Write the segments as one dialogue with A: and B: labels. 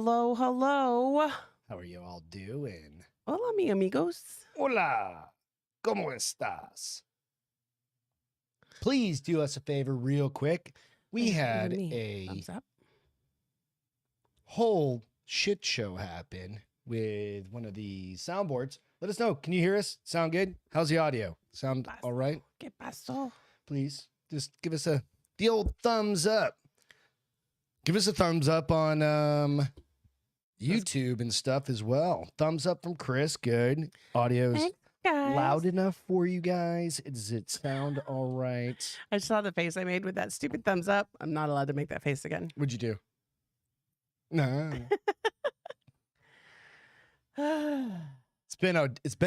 A: hello, hello.
B: How are you all doing?
A: Hola, mi amigos.
B: Hola, ¿cómo estás? Please do us a favor real quick. We had a
A: Thumbs up.
B: whole shit show happen with one of the soundboards. Let us know. Can you hear us? Sound good? How's the audio? Sound all right?
A: ¿Qué pasó?
B: Please just give us the old thumbs up. Give us a thumbs up on YouTube and stuff as well. Thumbs up from Chris. Good. Audio's loud enough for you guys. Does it sound all right?
A: I saw the face I made with that stupid thumbs up. I'm not allowed to make that face again.
B: What'd you do? No. It's been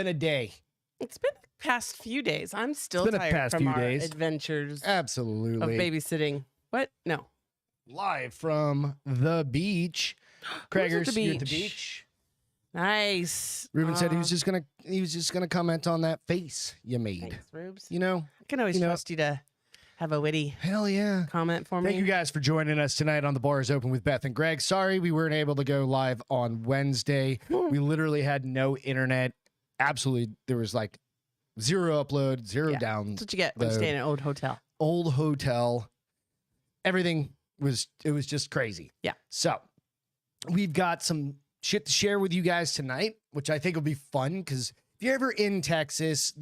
B: a day.
A: It's been the past few days. I'm still
B: It's been a
A: tired
B: past
A: from
B: few
A: our
B: days.
A: adventures
B: Absolutely.
A: of babysitting. What? No.
B: Live from the beach. Craigers,
A: the
B: you're at the
A: beach?
B: beach.
A: Nice.
B: Ruben said he was just gonna comment on that face you made.
A: Thanks, Rubes.
B: You know?
A: I can always trust you to have a witty
B: Hell yeah.
A: comment for me.
B: Thank you guys for joining us tonight on The Bar is Open with Beth and Greg. Sorry we weren't able to go live on Wednesday. We literally had no internet. Absolutely, there was like zero upload, zero down.
A: That's what you get when you stay in an old hotel.
B: Old hotel. Everything was just crazy.
A: Yeah.
B: So we've got some shit to share with you guys tonight, which I think will be fun because if you're ever in Texas,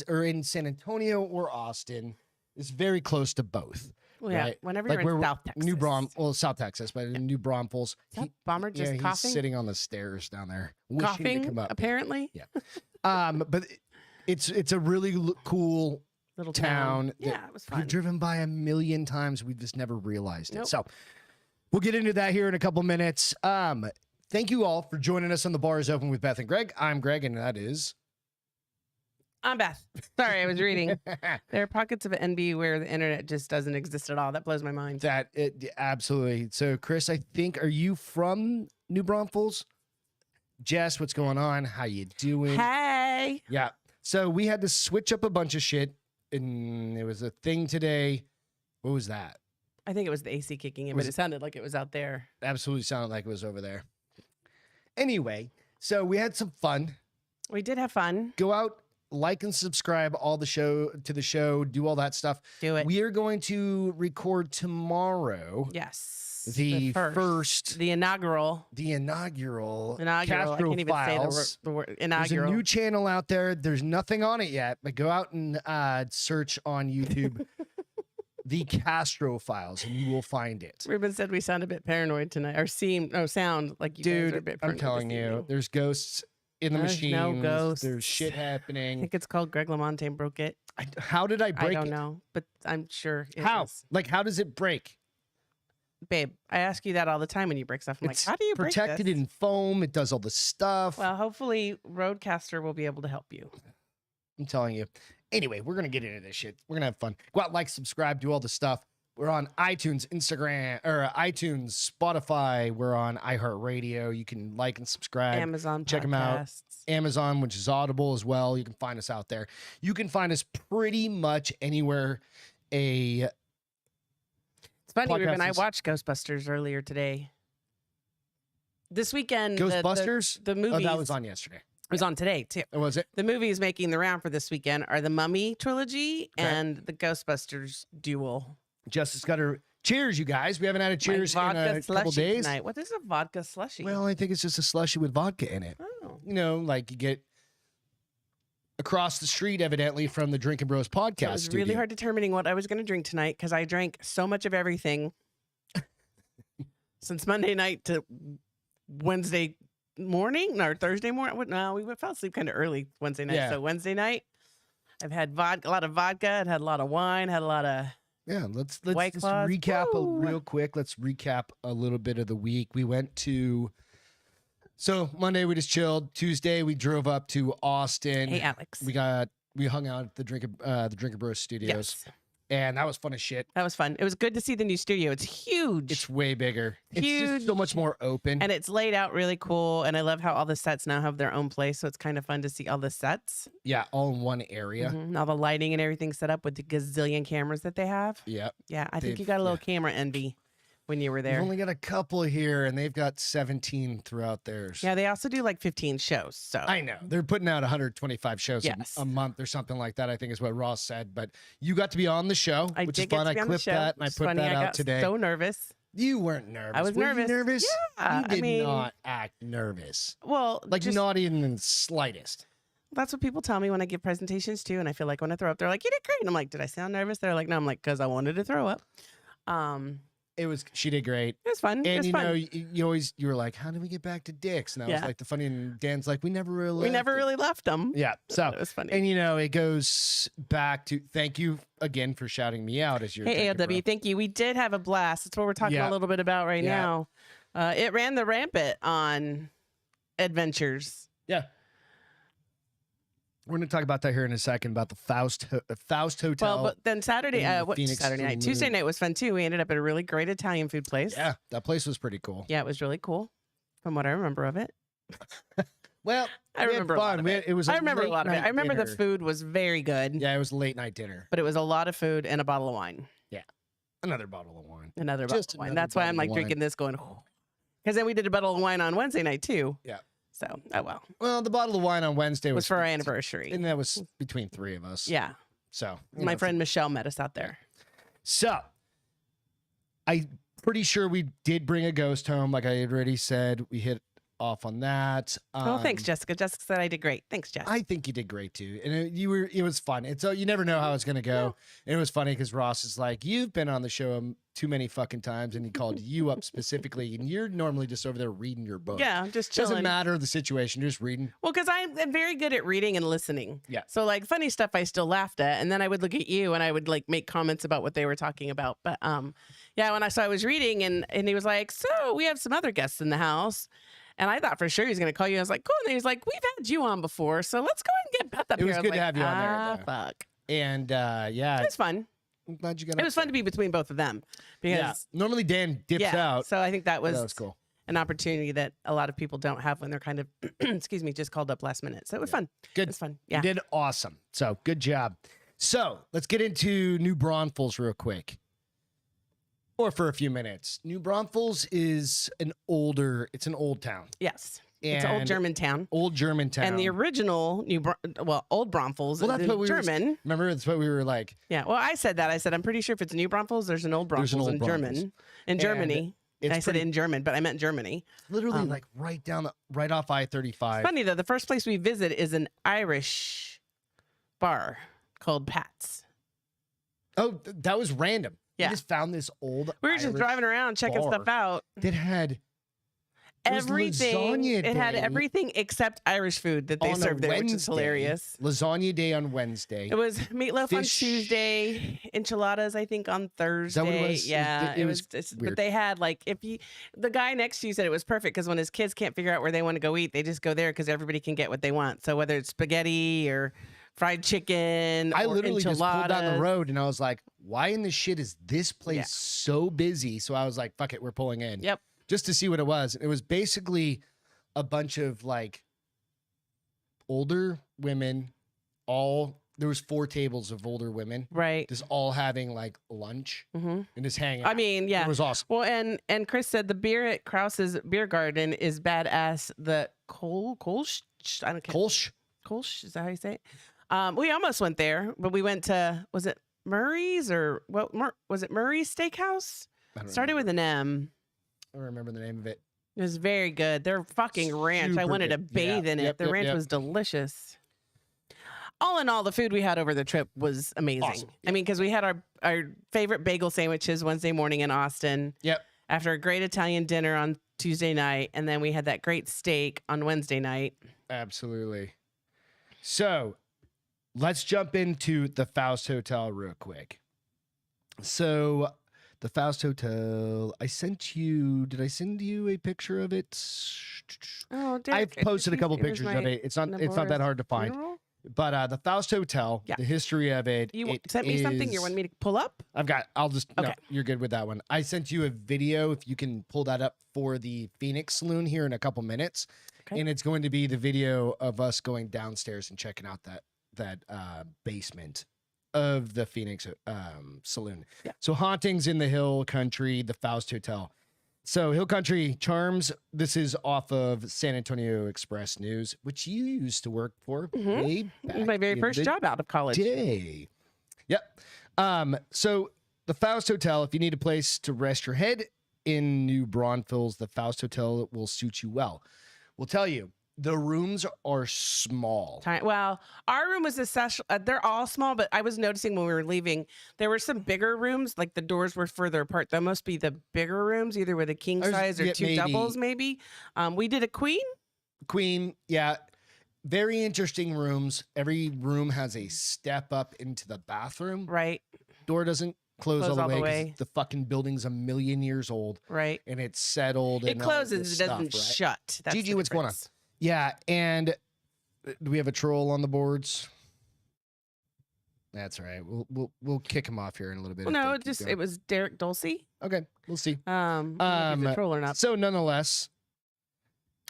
B: or in San Antonio or Austin, it's very close to both.
A: Well, yeah,
B: right?
A: whenever
B: Like
A: you're in South Texas.
B: South Texas, but in New Braunfels.
A: Is that Bomber just
B: he's
A: coughing?
B: sitting on the stairs down there, wishing to
A: Coughing,
B: come up.
A: apparently.
B: Yeah. But it's a really cool
A: Little
B: town. that
A: Yeah, it was fun.
B: We've driven by a million times. We've just never realized it.
A: Nope.
B: So we'll get into that here in a couple minutes. Thank you all for joining us on The Bar is Open with Beth and Greg. I'm Greg, and that is...
A: I'm Beth. Sorry, I was reading. There are pockets of NB where the internet just doesn't exist at all. That blows my mind.
B: Absolutely. So, Chris, I think, are you from New Braunfels? Jess, what's going on? How you doing?
A: Hey.
B: Yeah. So we had to switch up a bunch of shit, and there was a thing today. What was that?
A: I think it was the AC kicking in, but it sounded like it was out there.
B: Absolutely sounded like it was over there. Anyway, so we had some fun.
A: We did have fun.
B: Go out, like and subscribe to the show, do all that stuff.
A: Do it.
B: We are going to record tomorrow.
A: Yes.
B: The first.
A: The inaugural.
B: Inaugural.
A: I can't even
B: Files.
A: say the word
B: There's
A: inaugural.
B: a new channel out there. There's nothing on it yet, but go out and search on YouTube the Castro Files, and you will find it.
A: Ruben said we sound a bit paranoid tonight, or sound like you guys are a bit
B: I'm
A: paranoid.
B: telling you, there's ghosts in the
A: There's
B: machines.
A: no ghosts.
B: There's shit
A: I
B: happening.
A: think it's called Greg LaMontagne broke it.
B: How did I break it?
A: I don't know, but I'm sure it
B: How?
A: is.
B: Like, how does it break?
A: Babe, I ask you that all the time when you break stuff. I'm
B: It's
A: like, how do you break
B: protected
A: this?
B: in foam. It does all the stuff.
A: Well, hopefully Roadcaster will be able to help you.
B: I'm telling you. Anyway, we're going to get into this shit. We're going to have fun. Go out, like, subscribe, do all the stuff. We're on iTunes, iTunes, Spotify. We're on iHeartRadio. You can like and subscribe.
A: Amazon
B: Check them out.
A: podcasts.
B: Amazon, which is Audible as well. You can find us out there. You can find us pretty much anywhere
A: It's funny, Ruben. I
B: Podcasts.
A: watched Ghostbusters earlier today. This weekend,
B: Ghostbusters?
A: the movies.
B: Oh, that was on yesterday.
A: It was on today too.
B: Oh, was it?
A: The movies making the round for this weekend are the Mummy trilogy
B: Okay.
A: and the Ghostbusters duel.
B: Justice got her. Cheers, you guys. We haven't had a cheers in a couple
A: slushy
B: days.
A: tonight. What is a vodka slushy?
B: Well, I think it's just a slushy with vodka in it.
A: oh.
B: You know, like you get across the street, evidently, from the Drinkin Bros Podcast
A: It was
B: studio.
A: really hard determining what I was going to drink tonight because I drank so much of everything since Monday night to Wednesday morning or Thursday morning. No, we fell asleep kind of early Wednesday night.
B: Yeah.
A: So Wednesday night, I've had a lot of vodka. I've had a lot of wine. Had a lot of
B: Yeah, let's
A: White
B: just
A: Claws.
B: recap
A: Woo!
B: real quick. Let's recap a little bit of the week. We went to. So Monday we just chilled. Tuesday we drove up to Austin.
A: Hey Alex.
B: We hung out at the Drinkin Bros Studios,
A: Yes,
B: and that was fun as shit.
A: that was fun. It was good to see the new studio. It's huge.
B: It's way bigger. It's
A: Huge.
B: just so much more open.
A: And it's laid out really cool. And I love how all the sets now have their own place. So it's kind of fun to see all the sets.
B: Yeah, all in one area.
A: Mhm. All the lighting and everything set up with the gazillion cameras that they have.
B: Yeah.
A: Yeah, I think
B: They've-
A: you got a little camera envy when you were
B: We've
A: there.
B: only got a couple here, and they've got 17 throughout theirs.
A: Yeah, they also do like 15 shows. So
B: I know. They're putting out 125 shows
A: Yes.
B: a month or something like that, I think is what Ross said. But you got to be on the show,
A: I
B: which
A: did
B: is
A: get
B: fun.
A: to be
B: I
A: on the
B: clipped
A: show,
B: that, and I
A: which is
B: put
A: funny.
B: that
A: I
B: out
A: got
B: today.
A: so nervous.
B: You weren't nervous.
A: I was
B: Were
A: nervous.
B: You nervous?
A: Yeah,
B: You did
A: I mean,
B: not act nervous.
A: well,
B: Like
A: just,
B: not even in the slightest.
A: that's what people tell me when I give presentations too. And I feel like when I throw up, they're like, "You did great." And I'm like, "Did I sound nervous?" They're like, "No." I'm like, "Because I wanted to throw up."
B: She did great.
A: It was fun. It
B: And
A: was
B: you
A: fun.
B: know, you were like, how do we get back to Dick's? And I was
A: Yeah.
B: like, the funny, and Dan's like, we never really
A: we never
B: left it."
A: really left them.
B: Yeah. So
A: It was funny.
B: and you know, it goes back to thank you again for shouting me out as your
A: Hey,
B: Drinkin' Bro.
A: ALW, thank you. We did have a blast. That's what we're talking
B: Yeah.
A: a little bit about right
B: Yeah.
A: now. It ran the rampant on adventures.
B: Yeah. We're going to talk about that here in a second about the Faust Hotel.
A: Well, but then Saturday,
B: in
A: what
B: Phoenix
A: Saturday night?
B: Saloon.
A: Tuesday night was fun too. We ended up at a really great Italian food place.
B: Yeah, that place was pretty cool.
A: Yeah, it was really cool from what I remember of it.
B: Well,
A: I
B: we had
A: remember a lot
B: fun.
A: of
B: We
A: it.
B: had- it was
A: I remember a
B: late
A: lot of it.
B: night
A: I remember the
B: dinner.
A: food was very good,
B: Yeah, it was a late night dinner.
A: but it was a lot of food and a bottle of wine.
B: Another bottle of wine.
A: Another
B: Just
A: bottle of wine.
B: another
A: That's why I'm
B: bottle
A: like
B: of
A: drinking this going, because then we did a bottle of wine on Wednesday night too.
B: Yeah.
A: So, oh well.
B: Well, the bottle of wine on Wednesday
A: It
B: was
A: was for our anniversary.
B: and that was between three of us.
A: Yeah.
B: So you
A: My
B: know,
A: friend Michelle met us out there.
B: So I'm pretty sure we did bring a ghost home, like I had already said. We hit off on that.
A: Oh, thanks, Jessica. Jessica said I did great. Thanks, Jess.
B: I think you did great too, and it was fun. And so you never know how it's gonna go. And it was funny because Ross is like, "You've been on the show too many fucking times," and he called you up specifically, and you're normally just over there reading your book.
A: Yeah, just chilling.
B: Doesn't matter the situation, just reading.
A: Well, because I'm very good at reading and listening.
B: Yeah.
A: So like funny stuff I still laughed at, and then I would look at you and I would like make comments about what they were talking about. But yeah, when I was reading and he was like, "So we have some other guests in the house." And I thought for sure he was going to call you. I was like, cool. And then he's like, we've had you on before, so let's go ahead and get Beth up
B: It
A: here.
B: was
A: I
B: good to
A: like,
B: have you on there, though.
A: Fuck.
B: And yeah,
A: It was fun.
B: I'm glad you got.
A: It was fun to be between both of them because
B: Yeah. Normally Dan dips out.
A: So I think that
B: but
A: was,
B: that was cool.
A: an opportunity that a lot of people don't have when they're kind of, excuse me, just called up last minute. So it was fun.
B: Good.
A: It was fun. Yeah.
B: You did awesome. So good job. So let's get into New Braunfels real quick. Or for a few minutes. New Braunfels is an old town.
A: Yes. It's an old
B: And
A: German town.
B: Old German town.
A: And the original Old Braunfels
B: Well,
A: is
B: that's
A: in
B: what we were-
A: German.
B: Remember, that's what we were like.
A: Yeah. Well, I said that. I said, I'm pretty sure if it's New Braunfels, there's an Old
B: There's
A: Braunfels
B: an
A: in
B: Old
A: German.
B: Braunfels.
A: In Germany.
B: And it's
A: I said
B: pretty-
A: in German, but I meant Germany.
B: Literally like right off I-35.
A: Funny though, the first place we visit is an Irish bar called Pat's.
B: Oh, that was random.
A: Yeah.
B: We just found this old
A: We were just
B: Irish
A: driving around checking
B: bar
A: stuff out.
B: that had it was
A: Everything.
B: lasagna
A: It had
B: day
A: everything except Irish food that they
B: on a
A: served there, which is
B: Wednesday.
A: hilarious.
B: Lasagna day on Wednesday.
A: It was meatloaf on
B: Fish.
A: Tuesday, enchiladas I think on Thursday.
B: that what it was?
A: Yeah,
B: It was
A: but
B: weird.
A: they had like the guy next to you said it was perfect because when his kids can't figure out where they want to go eat, they just go there because everybody can get what they want. So whether it's spaghetti or fried chicken,
B: I
A: or
B: literally just pulled down the
A: enchiladas.
B: road and I was like, why in the shit is this place
A: Yeah.
B: so busy? So I was like, fuck it, we're pulling in.
A: Yep.
B: Just to see what it was. It was basically a bunch of like older women, there was 4 tables of older women,
A: Right.
B: just all having like lunch
A: hmm
B: and just hanging
A: I
B: out.
A: mean, yeah.
B: It was awesome.
A: Well, and Chris said the beer at Krause's Beer Garden is badass. The Kolsch, I don't care.
B: Kolsch?
A: Kolsch, is that how you say it? We almost went there, but we went to, was it Murray's or what? Was it Murray's Steakhouse?
B: I don't
A: Started with an M.
B: I don't remember the name of it.
A: It was very good. Their fucking ranch. I
B: Super
A: wanted to
B: good.
A: bathe
B: Yeah.
A: in it.
B: Yep,
A: The
B: yep,
A: ranch
B: yep.
A: was delicious. All in all, the food we had over the trip was amazing.
B: Awesome.
A: I mean, because we had our favorite bagel sandwiches Wednesday morning in Austin.
B: Yep.
A: After a great Italian dinner on Tuesday night, and then we had that great steak on Wednesday night.
B: Absolutely. So let's jump into the Faust Hotel real quick. So the Faust Hotel, did I send you a picture of it?
A: Oh,
B: I've posted a couple pictures of it. It's not that hard to find. But the Faust Hotel,
A: Yeah.
B: the history of it.
A: You
B: it
A: sent me something you
B: is-
A: want me to pull up?
B: No,
A: Okay.
B: you're good with that one. I sent you a video, if you can pull that up for the Phoenix Saloon here in a couple minutes.
A: Okay.
B: And it's going to be the video of us going downstairs and checking out that basement. of the Phoenix Saloon.
A: Yeah.
B: So hauntings in the Hill Country, the Faust Hotel. So Hill Country Charms, this is off of San Antonio Express News, which you used to work for way back
A: My very
B: in
A: first
B: the
A: job out of college.
B: day. Yep. So the Faust Hotel, if you need a place to rest your head in New Braunfels, the Faust Hotel will suit you well. We'll tell you, the rooms are small.
A: Well, our room was they're all small, but I was noticing when we were leaving, there were some bigger rooms, like the doors were further apart. That must be the bigger rooms, either with a king size or
B: yeah,
A: two
B: maybe.
A: doubles, maybe. We did a queen.
B: Queen, yeah. Very interesting rooms. Every room has a step up into the bathroom.
A: Right.
B: Door doesn't close all the way. 'Cause
A: way.
B: The fucking building's 1,000,000 years old.
A: Right.
B: And it's settled.
A: It
B: and all
A: closes,
B: this
A: it doesn't
B: stuff, right?
A: shut. That's
B: Gigi,
A: the
B: what's going on?
A: difference.
B: Yeah, and do we have a troll on the boards? That's all right. We'll kick him off here in a little bit.
A: Well,
B: if
A: no,
B: they keep going.
A: it was Derek Dulcie.
B: Okay, we'll see.
A: I don't know if he's a troll or not.
B: So nonetheless,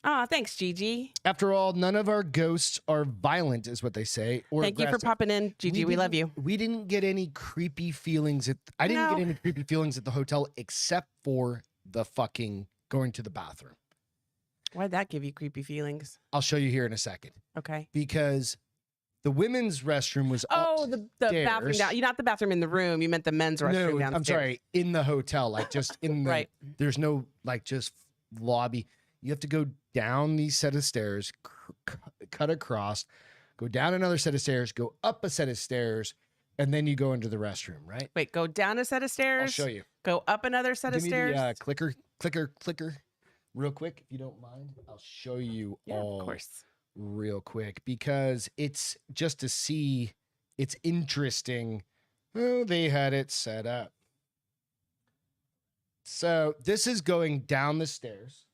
A: Thanks, Gigi.
B: after all, none of our ghosts are violent, is what they say. Or
A: Thank you for
B: aggressive.
A: popping in, Gigi. We love you.
B: We didn't get any creepy feelings I didn't
A: No.
B: get any creepy feelings at the hotel except for the fucking going to the bathroom.
A: Why'd that give you creepy feelings?
B: I'll show you here in a second.
A: Okay.
B: Because the women's restroom was
A: Oh, the bathroom
B: upstairs.
A: down. You not the bathroom in the room. You meant the men's restroom
B: No,
A: downstairs.
B: I'm sorry, in the hotel, like just in the.
A: Right.
B: There's no like just lobby. You have to go down these set of stairs, cut across, go down another set of stairs, go up a set of stairs, and then you go into the restroom. Right?
A: Wait, go down a set of stairs.
B: I'll show you.
A: Go up another set of
B: Give me
A: stairs.
B: the clicker, real quick, if you don't mind. I'll show you
A: yeah,
B: all
A: of course.
B: real quick because it's just to see. It's interesting. Oh, they had it set up. So this is going down the stairs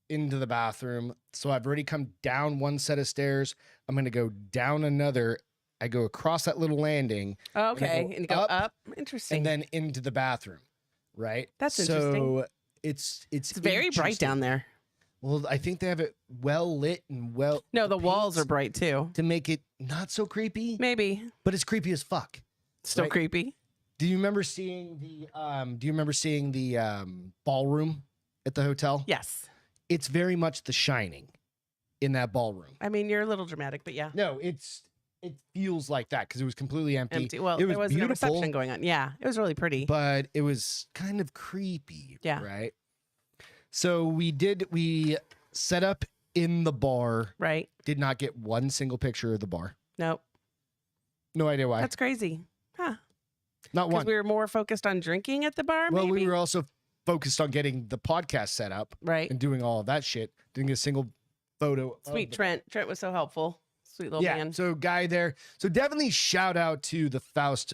B: into the bathroom. So I've already come down one set of stairs. I'm going to go down another. I go across that little landing.
A: Okay,
B: go
A: and go
B: up,
A: up. Interesting.
B: and then into the bathroom. Right?
A: That's
B: so
A: interesting.
B: It's
A: It's very bright
B: interesting.
A: down there.
B: Well, I think they have it well lit and well.
A: No, the walls are
B: paint
A: bright too.
B: to make it not so creepy,
A: Maybe
B: but it's creepy as fuck.
A: still
B: Right.
A: creepy.
B: Do you remember seeing the ballroom at the hotel?
A: Yes.
B: It's very much The Shining in that ballroom.
A: I mean, you're a little dramatic, but yeah.
B: No, it feels like that because it was completely empty.
A: Empty. Well,
B: it
A: there was a
B: beautiful,
A: reception going on. Yeah, it was really pretty.
B: but it was kind of creepy.
A: Yeah.
B: Right. So we set up in the bar.
A: Right.
B: Did not get one single picture of the bar.
A: Nope.
B: No idea why.
A: That's crazy. Huh.
B: Not
A: Because
B: one.
A: we were more focused on drinking at the bar,
B: Well,
A: maybe?
B: we were also focused on getting the podcast set up
A: Right.
B: and doing all of that shit. Didn't get a single photo.
A: Sweet
B: of the-
A: Trent. Trent was so helpful. Sweet little
B: Yeah.
A: man.
B: So guy there. So definitely shout out to the Faust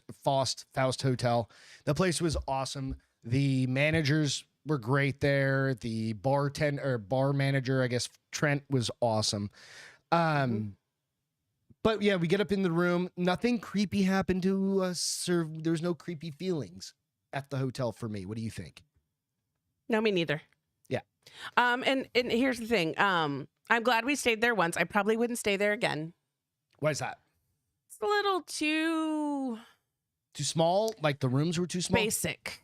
B: Hotel. The place was awesome. The managers were great there. The bar manager, I guess Trent, was awesome. But yeah, we get up in the room. Nothing creepy happened to us. There's no creepy feelings at the hotel for me. What do you think?
A: No, me neither.
B: Yeah.
A: And here's the thing. I'm glad we stayed there once. I probably wouldn't stay there again.
B: Why is that?
A: It's a little too
B: Too small? Like the rooms were too small?
A: basic.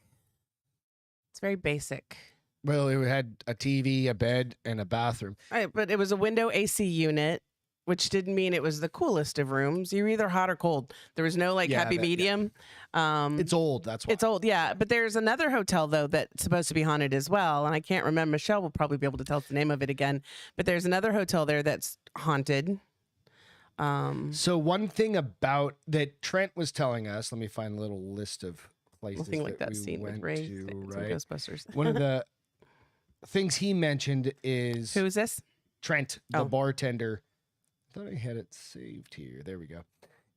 A: It's very basic.
B: Well, it had a TV, a bed, and a bathroom.
A: But it was a window AC unit, which didn't mean it was the coolest of rooms. You're either hot or cold. There was no like
B: Yeah,
A: happy
B: that- yeah.
A: medium.
B: It's old, that's why.
A: It's old, yeah. But there's another hotel though that's supposed to be haunted as well, and I can't remember. Michelle will probably be able to tell us the name of it again. But there's another hotel there that's haunted.
B: So one thing about that Trent was telling us, let me find a little list of places
A: Nothing like that
B: we
A: scene with
B: went
A: Ray
B: to,
A: from
B: right?
A: Ghostbusters.
B: One of the things he mentioned is
A: Who is this?
B: Trent, the
A: Oh.
B: bartender. I thought I had it saved here. There we go.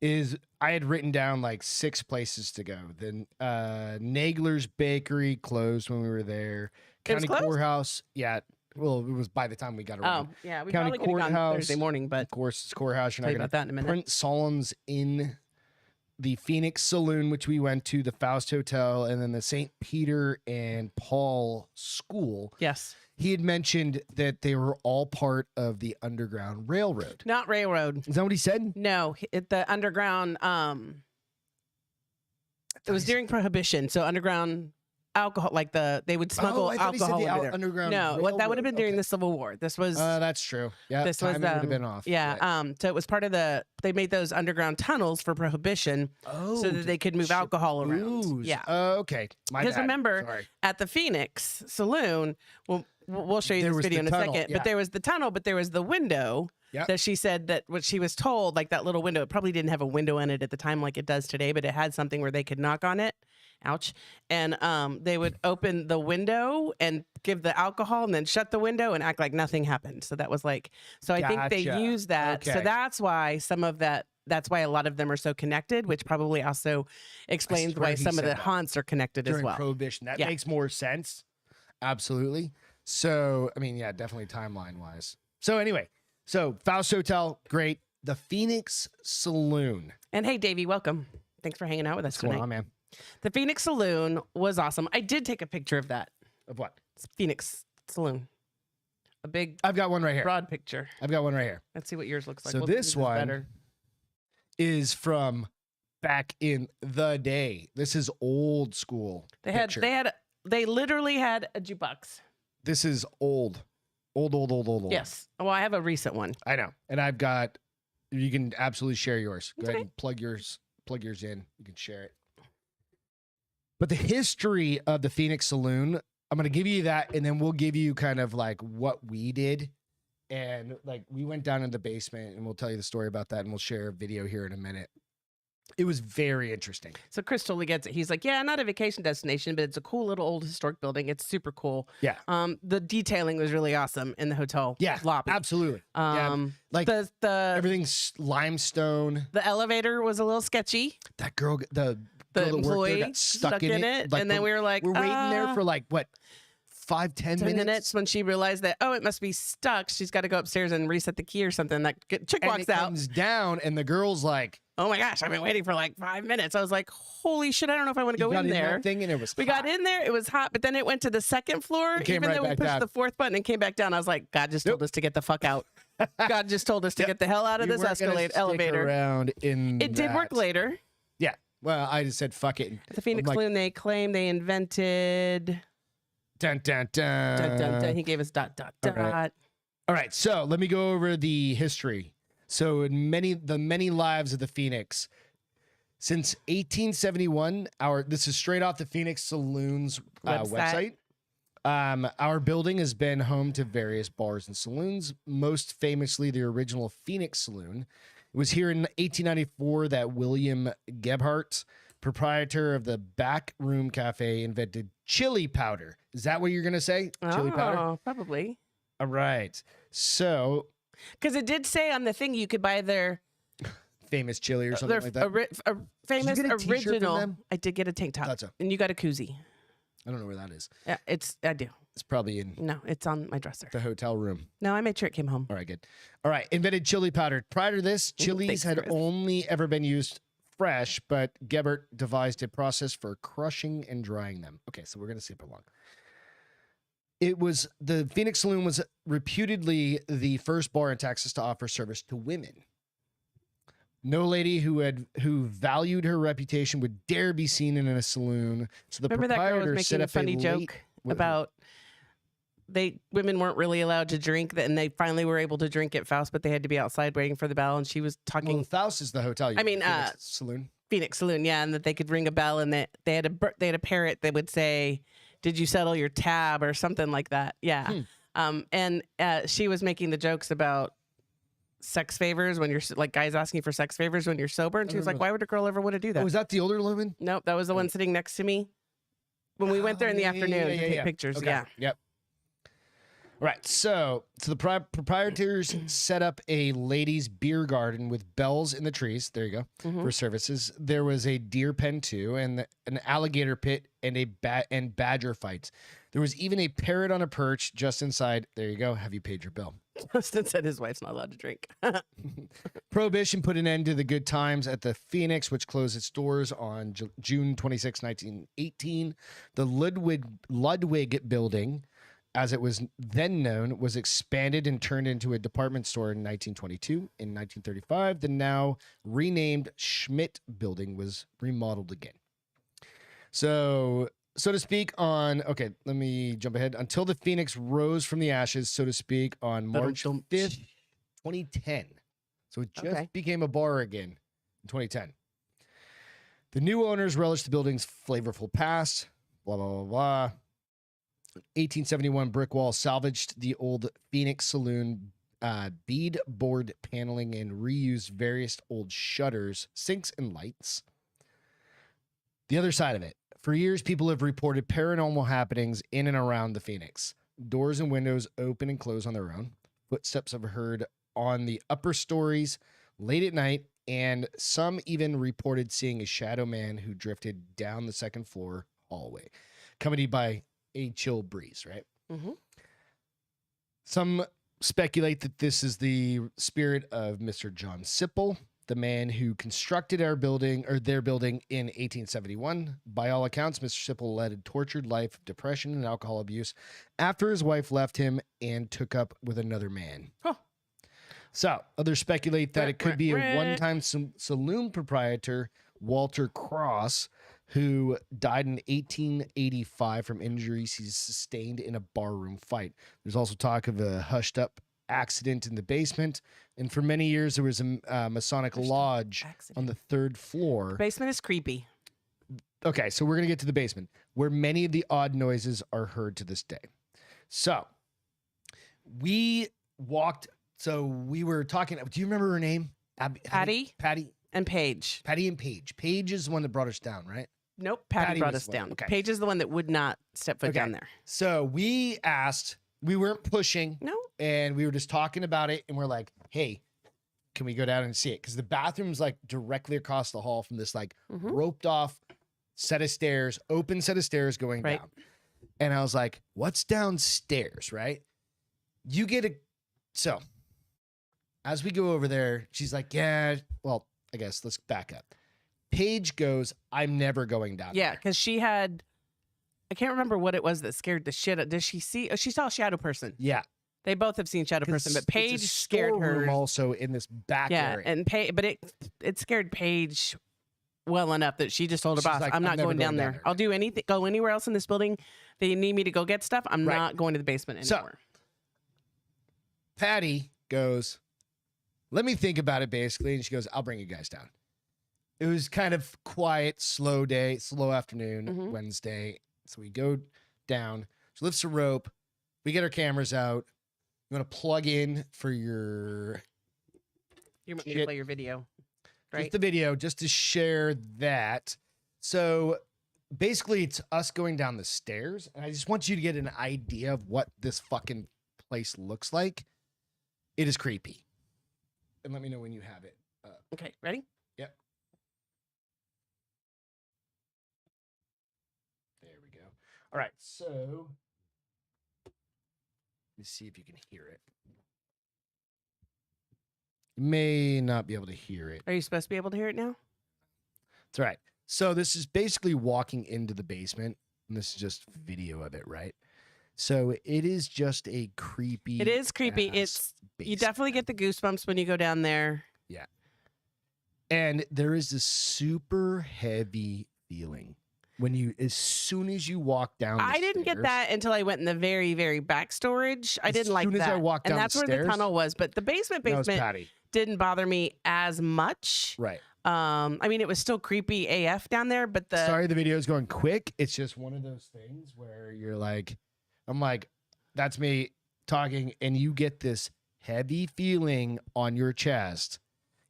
B: Is I had written down like 6 places to go. Then Nagler's Bakery closed when we were there.
A: It was
B: County
A: closed?
B: Courthouse. Yeah. Well, it was by the time we got around.
A: Oh, yeah. We
B: County
A: probably could have gone
B: Courthouse.
A: Thursday morning, but
B: Of course, it's courthouse. You're
A: tell
B: not
A: you
B: going
A: about that in a minute.
B: Prince Solomon's in the Phoenix Saloon, which we went to, the Faust Hotel, and then the St. Peter and Paul School.
A: Yes.
B: He had mentioned that they were all part of the Underground Railroad.
A: Not railroad.
B: Is that what he said?
A: No, the underground It was during Prohibition, so underground alcohol, like they would smuggle
B: I thought he said
A: alcohol
B: the
A: over there.
B: underground.
A: No, what that would have been during
B: Okay.
A: the Civil War. This was
B: That's true. Yeah,
A: this was
B: timing would have been off.
A: yeah.
B: Right.
A: So it was part of they made those underground tunnels for Prohibition,
B: Oh,
A: so that they could move
B: ship
A: alcohol around.
B: booze.
A: Yeah.
B: Okay. My
A: Because
B: bad.
A: remember,
B: Sorry.
A: at the Phoenix Saloon, we'll show you
B: There
A: this
B: was
A: video in
B: the
A: a
B: tunnel,
A: second.
B: yeah.
A: But there was the tunnel, but there was the window
B: Yep.
A: that she said that what she was told, like that little window, it probably didn't have a window in it at the time like it does today, but it had something where they could knock on it. Ouch. And they would open the window and give the alcohol and then shut the window and act like nothing happened. So that was like, so I think they
B: Gotcha.
A: used that. So
B: Okay.
A: that's why that's why a lot of them are so connected, which probably also explains
B: swear
A: why
B: he
A: some of
B: said
A: the
B: that.
A: haunts are connected as
B: During
A: well.
B: Prohibition. That
A: Yeah.
B: makes more sense. Absolutely. So, I mean, yeah, definitely timeline wise. So, anyway, Faust Hotel, great. The Phoenix Saloon.
A: And hey, Davey, welcome. Thanks for hanging out with us
B: What's going
A: tonight.
B: on, man?
A: The Phoenix Saloon was awesome. I did take a picture of that.
B: Of what?
A: It's Phoenix Saloon. A big,
B: I've got one right here.
A: broad picture.
B: I've got one right here.
A: Let's see what yours looks like.
B: So
A: We'll do
B: this one
A: better.
B: Is from back in the day. This is old school. picture.
A: They literally had a jukebox.
B: This is old. Old.
A: Yes. Well, I have a recent one.
B: I know. And I've got, you can absolutely share yours. Go
A: Okay.
B: ahead and plug yours in. You can share it. But the history of the Phoenix Saloon, I'm going to give you that, and then we'll give you kind of like what we did. And like we went down in the basement, and we'll tell you the story about that, and we'll share a video here in a minute. It was very interesting.
A: So Chris totally gets it. He's like, yeah, not a vacation destination, but it's a cool little old historic building. It's super cool.
B: Yeah.
A: The detailing was really awesome in the hotel
B: Yeah,
A: lobby.
B: absolutely. Like
A: the
B: everything's limestone.
A: the elevator was a little sketchy.
B: That girl, the girl that worked
A: employee
B: there got stuck in it. Like
A: and then we were like,
B: we're waiting there for like what, 5-10
A: 10
B: minutes?
A: minutes when she realized that, oh, it must be stuck. She's got to go upstairs and reset the key or something. That chick
B: And
A: walks
B: it
A: out.
B: comes down, and the girl's like,
A: Oh my gosh, I've been waiting for like 5 minutes. I was like, holy shit, I don't know if I want to
B: you
A: go
B: got
A: in there.
B: that thing, and it was
A: We
B: hot.
A: got in there, it was hot, but then it went to the second floor.
B: It came
A: Even
B: right
A: though we
B: back
A: pushed
B: down.
A: the fourth button and came back down, I was like, God just told us to get the fuck out. God just told us to get the hell out of
B: You
A: this
B: weren't gonna stick
A: elevator.
B: around in
A: It did work
B: that.
A: later.
B: Yeah. Well, I just said fuck it.
A: The Phoenix
B: I'm like,
A: Saloon, they claim they invented.
B: Dun, dun, dun.
A: Dun, dun, dun. He gave us dot, dot,
B: All
A: dot.
B: right. All right, so let me go over the history. So in the many lives of the Phoenix, since 1871, this is straight off the Phoenix Saloon's website. Our building has been home to various bars and saloons, most famously the original Phoenix Saloon. It was here in 1894 that William Gebhardt, proprietor of the Back Room Cafe, invented chili powder. Is that what you're going to say? Chili powder?
A: Oh, probably.
B: All right. So,
A: Because it did say on the thing you could buy their
B: famous chili or something like that.
A: famous
B: get a t-shirt from
A: original.
B: them?
A: I did get a tank top,
B: Gotcha.
A: and you got a koozie.
B: I don't know where that is.
A: Yeah, I do.
B: It's probably in
A: No, it's on my dresser.
B: the hotel room.
A: No, I made sure it came home.
B: All right, good. All right, invented chili powder. Prior to this, chilies
A: Thanks,
B: had
A: Chris.
B: only ever been used fresh, but Gebert devised a process for crushing and drying them. Okay, so we're going to skip along. The Phoenix Saloon was reputedly the first bar in Texas to offer service to women. No lady who valued her reputation would dare be seen in a saloon. So the
A: Remember that girl
B: proprietor
A: was
B: set
A: making a
B: up
A: funny
B: late-
A: joke about women weren't really allowed to drink, and they finally were able to drink at Faust, but they had to be outside waiting for the bell. And she was talking
B: Well, Faust is the hotel.
A: I mean,
B: Phoenix Saloon.
A: Phoenix Saloon, yeah, and that they could ring a bell, and that they had a parrot that would say, "Did you settle your tab?" or something like that. Yeah. And she was making the jokes about sex favors when you're like guys asking for sex favors when you're sober, and she was like, "Why would a girl ever want to do that?"
B: Oh, was that the older woman?
A: Nope, that was the one sitting next to me when we went there in the afternoon to take pictures.
B: Okay.
A: Yeah.
B: Yep. Right. So the proprietors set up a ladies' beer garden with bells in the trees. There you go for services. There was a deer pen too, and an alligator pit and and badger fights. There was even a parrot on a perch just inside. There you go. Have you paid your bill?
A: Justin said his wife's not allowed to drink.
B: Prohibition put an end to the good times at the Phoenix, which closed its doors on June 26, 1918. The Ludwig building, as it was then known, was expanded and turned into a department store in 1922. In 1935, the now renamed Schmidt building was remodeled again. So to speak on, okay, let me jump ahead. Until the Phoenix rose from the ashes, so to speak, on March 5th, 2010. So it just became a bar again in 2010. The new owners relished the building's flavorful past, blah, blah, blah, blah. 1871 brick wall salvaged the old Phoenix Saloon bead board paneling and reused various old shutters, sinks, and lights. The other side of it. For years, people have reported paranormal happenings in and around the Phoenix. Doors and windows open and close on their own. Footsteps are heard on the upper stories late at night, and some even reported seeing a shadow man who drifted down the second floor hallway, accompanied by a chill breeze, right?
A: Mm-hmm.
B: Some speculate that this is the spirit of Mr. John Sipple, the man who constructed their building in 1871. By all accounts, Mr. Sipple led a tortured life of depression and alcohol abuse after his wife left him and took up with another man.
A: Huh.
B: So others speculate that it could be a one-time saloon proprietor, Walter Cross, who died in 1885 from injuries he sustained in a barroom fight. There's also talk of a hushed-up accident in the basement, and for many years there was a Masonic lodge on the third floor.
A: The basement is creepy.
B: Okay, so we're going to get to the basement, where many of the odd noises are heard to this day. So we were talking, do you remember her name?
A: Patty and Paige.
B: Patty and Paige. Paige is the one that brought us down, right?
A: Nope, Patty brought us down.
B: Okay.
A: Paige is the one that would not step foot down there.
B: So we asked, we weren't pushing.
A: No.
B: And we were just talking about it, and we're like, hey, can we go down and see it? Because the bathroom's like directly across the hall from this like roped off set of stairs, open set of stairs going down. And I was like, what's downstairs, right? So as we go over there, she's like, yeah, well, I guess let's back up. Paige goes, I'm never going down there.
A: Yeah, because she had, I can't remember what it was that scared the shit out. Did she see? Oh, she saw a shadow person.
B: Yeah.
A: They both have seen shadow person, but Paige scared her.
B: Also in this back area.
A: And but it scared Paige well enough that she just told her boss,
B: like,
A: I'm not going down there. I'll do anything, go anywhere else in this building. They need me to go get stuff. I'm not going to the basement anymore.
B: So, Patty goes, let me think about it, basically. And she goes, I'll bring you guys down. It was kind of quiet, slow afternoon, Wednesday. So we go down. She lifts a rope. We get our cameras out. You want to plug in for your...
A: You want me to play your video, right?
B: Just the video, just to share that. So basically, it's us going down the stairs. And I just want you to get an idea of what this fucking place looks like. It is creepy. And let me know when you have it.
A: Okay, ready?
B: Yep. There we go. All right, so... Let me see if you can hear it. You may not be able to hear it.
A: Are you supposed to be able to hear it now?
B: That's right. So this is basically walking into the basement, and this is just video of it, right? So it is just a creepy.
A: It is creepy. You definitely get the goosebumps when you go down there.
B: Yeah. And there is this super heavy feeling. As soon as you walk down the
A: I didn't
B: stairs,
A: get that until I went in the very, very back storage. I didn't like that.
B: As soon as I walked down
A: and that's
B: the
A: where
B: stairs,
A: the tunnel was. But the basement didn't bother me as much.
B: Right.
A: I mean, it was still creepy AF down there, but
B: Sorry, the video is going quick. It's just one of those things where you're like, I'm like, that's me talking, and you get this heavy feeling on your chest.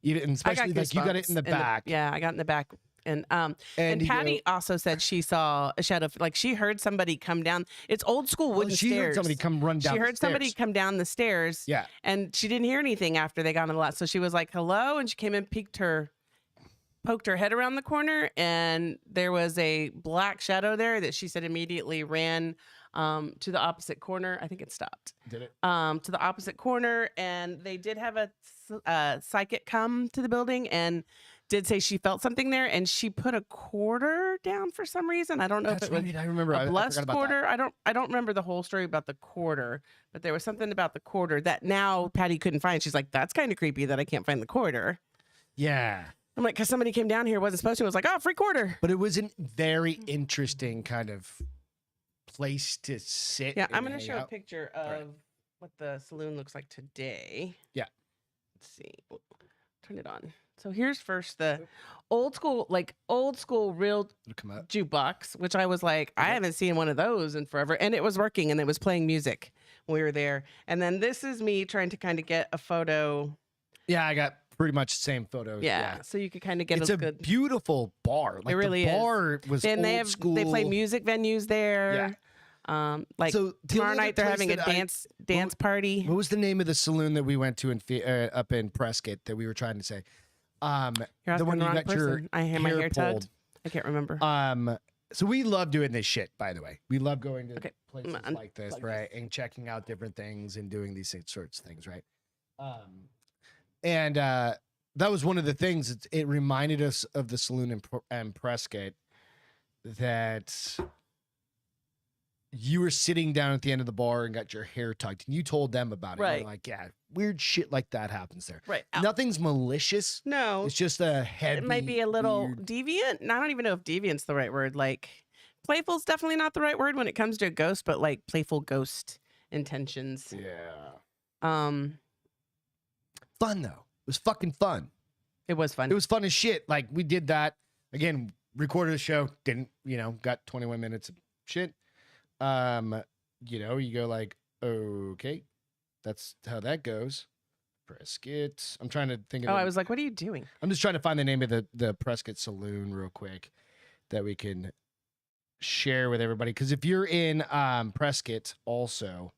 B: Even especially like you got it in the back.
A: I got in the back. And Patty also said she saw a shadow, like she heard somebody come down. It's old school wooden stairs.
B: She heard somebody come run down.
A: She heard somebody come down the stairs.
B: Yeah.
A: And she didn't hear anything after they got on the lot. So she was like, hello. And she came and poked her head around the corner, and there was a black shadow there that she said immediately ran to the opposite corner. I think it stopped.
B: Did it?
A: To the opposite corner. And they did have a psychic come to the building and did say she felt something there, and she put a quarter down for some reason. I don't know if it was
B: I remember
A: a blessed quarter. I don't remember the whole story about the quarter, but there was something about the quarter that now Patty couldn't find. She's like, that's kind of creepy that I can't find the quarter.
B: Yeah.
A: I'm like, because somebody came down here, wasn't supposed to. I was like, oh, free quarter.
B: But it was a very interesting kind of place to sit.
A: Yeah,
B: and
A: I'm going to
B: hang
A: show a
B: out.
A: picture of what the saloon looks like today.
B: Yeah.
A: Let's see. Turn it on. So here's first the old school real
B: It'll come up.
A: jukebox, which I was like, I haven't seen one of those in forever. And it was working and it was playing music when we were there. And then this is me trying to kind of get a photo.
B: Yeah, I got pretty much the same photos.
A: Yeah. So you could kind of get
B: It's
A: a
B: a
A: good.
B: beautiful bar. Like,
A: It really
B: the
A: is.
B: bar was
A: And
B: old school.
A: they play music venues there. Like
B: So the
A: tomorrow
B: only
A: night they're
B: place
A: having a
B: that I-
A: dance party.
B: What was the name of the saloon that we went to up in Prescott that we were trying to say?
A: You're
B: The
A: asking
B: one
A: the
B: you
A: wrong
B: got your
A: person. I had my hair tugged.
B: pulled.
A: I can't remember.
B: So we love doing this shit, by the way. We love going to
A: Okay,
B: places
A: I'm
B: like this,
A: unplug
B: right? And checking out different things and doing these sorts of things, right? And that was one of the things. It reminded us of the saloon in Prescott that you were sitting down at the end of the bar and got your hair tugged, and you told them about it.
A: Right.
B: You're like, yeah, weird shit like that happens there.
A: Right.
B: Nothing's malicious.
A: No,
B: It's just a heavy.
A: it might be a little
B: weird-
A: deviant. And I don't even know if deviant's the right word. Like playful's definitely not the right word when it comes to a ghost, but like playful ghost intentions.
B: Yeah.
A: Fun
B: though. It was fucking fun.
A: It was fun.
B: It was fun as shit. Like, we did that again. Recorded the show. Didn't got 21 minutes of shit. You go like, okay, that's how that goes. Prescott. I'm trying to think of.
A: I was like, what are you doing?
B: I'm just trying to find the name of the Prescott Saloon real quick that we can share with everybody. Because if you're in Prescott, also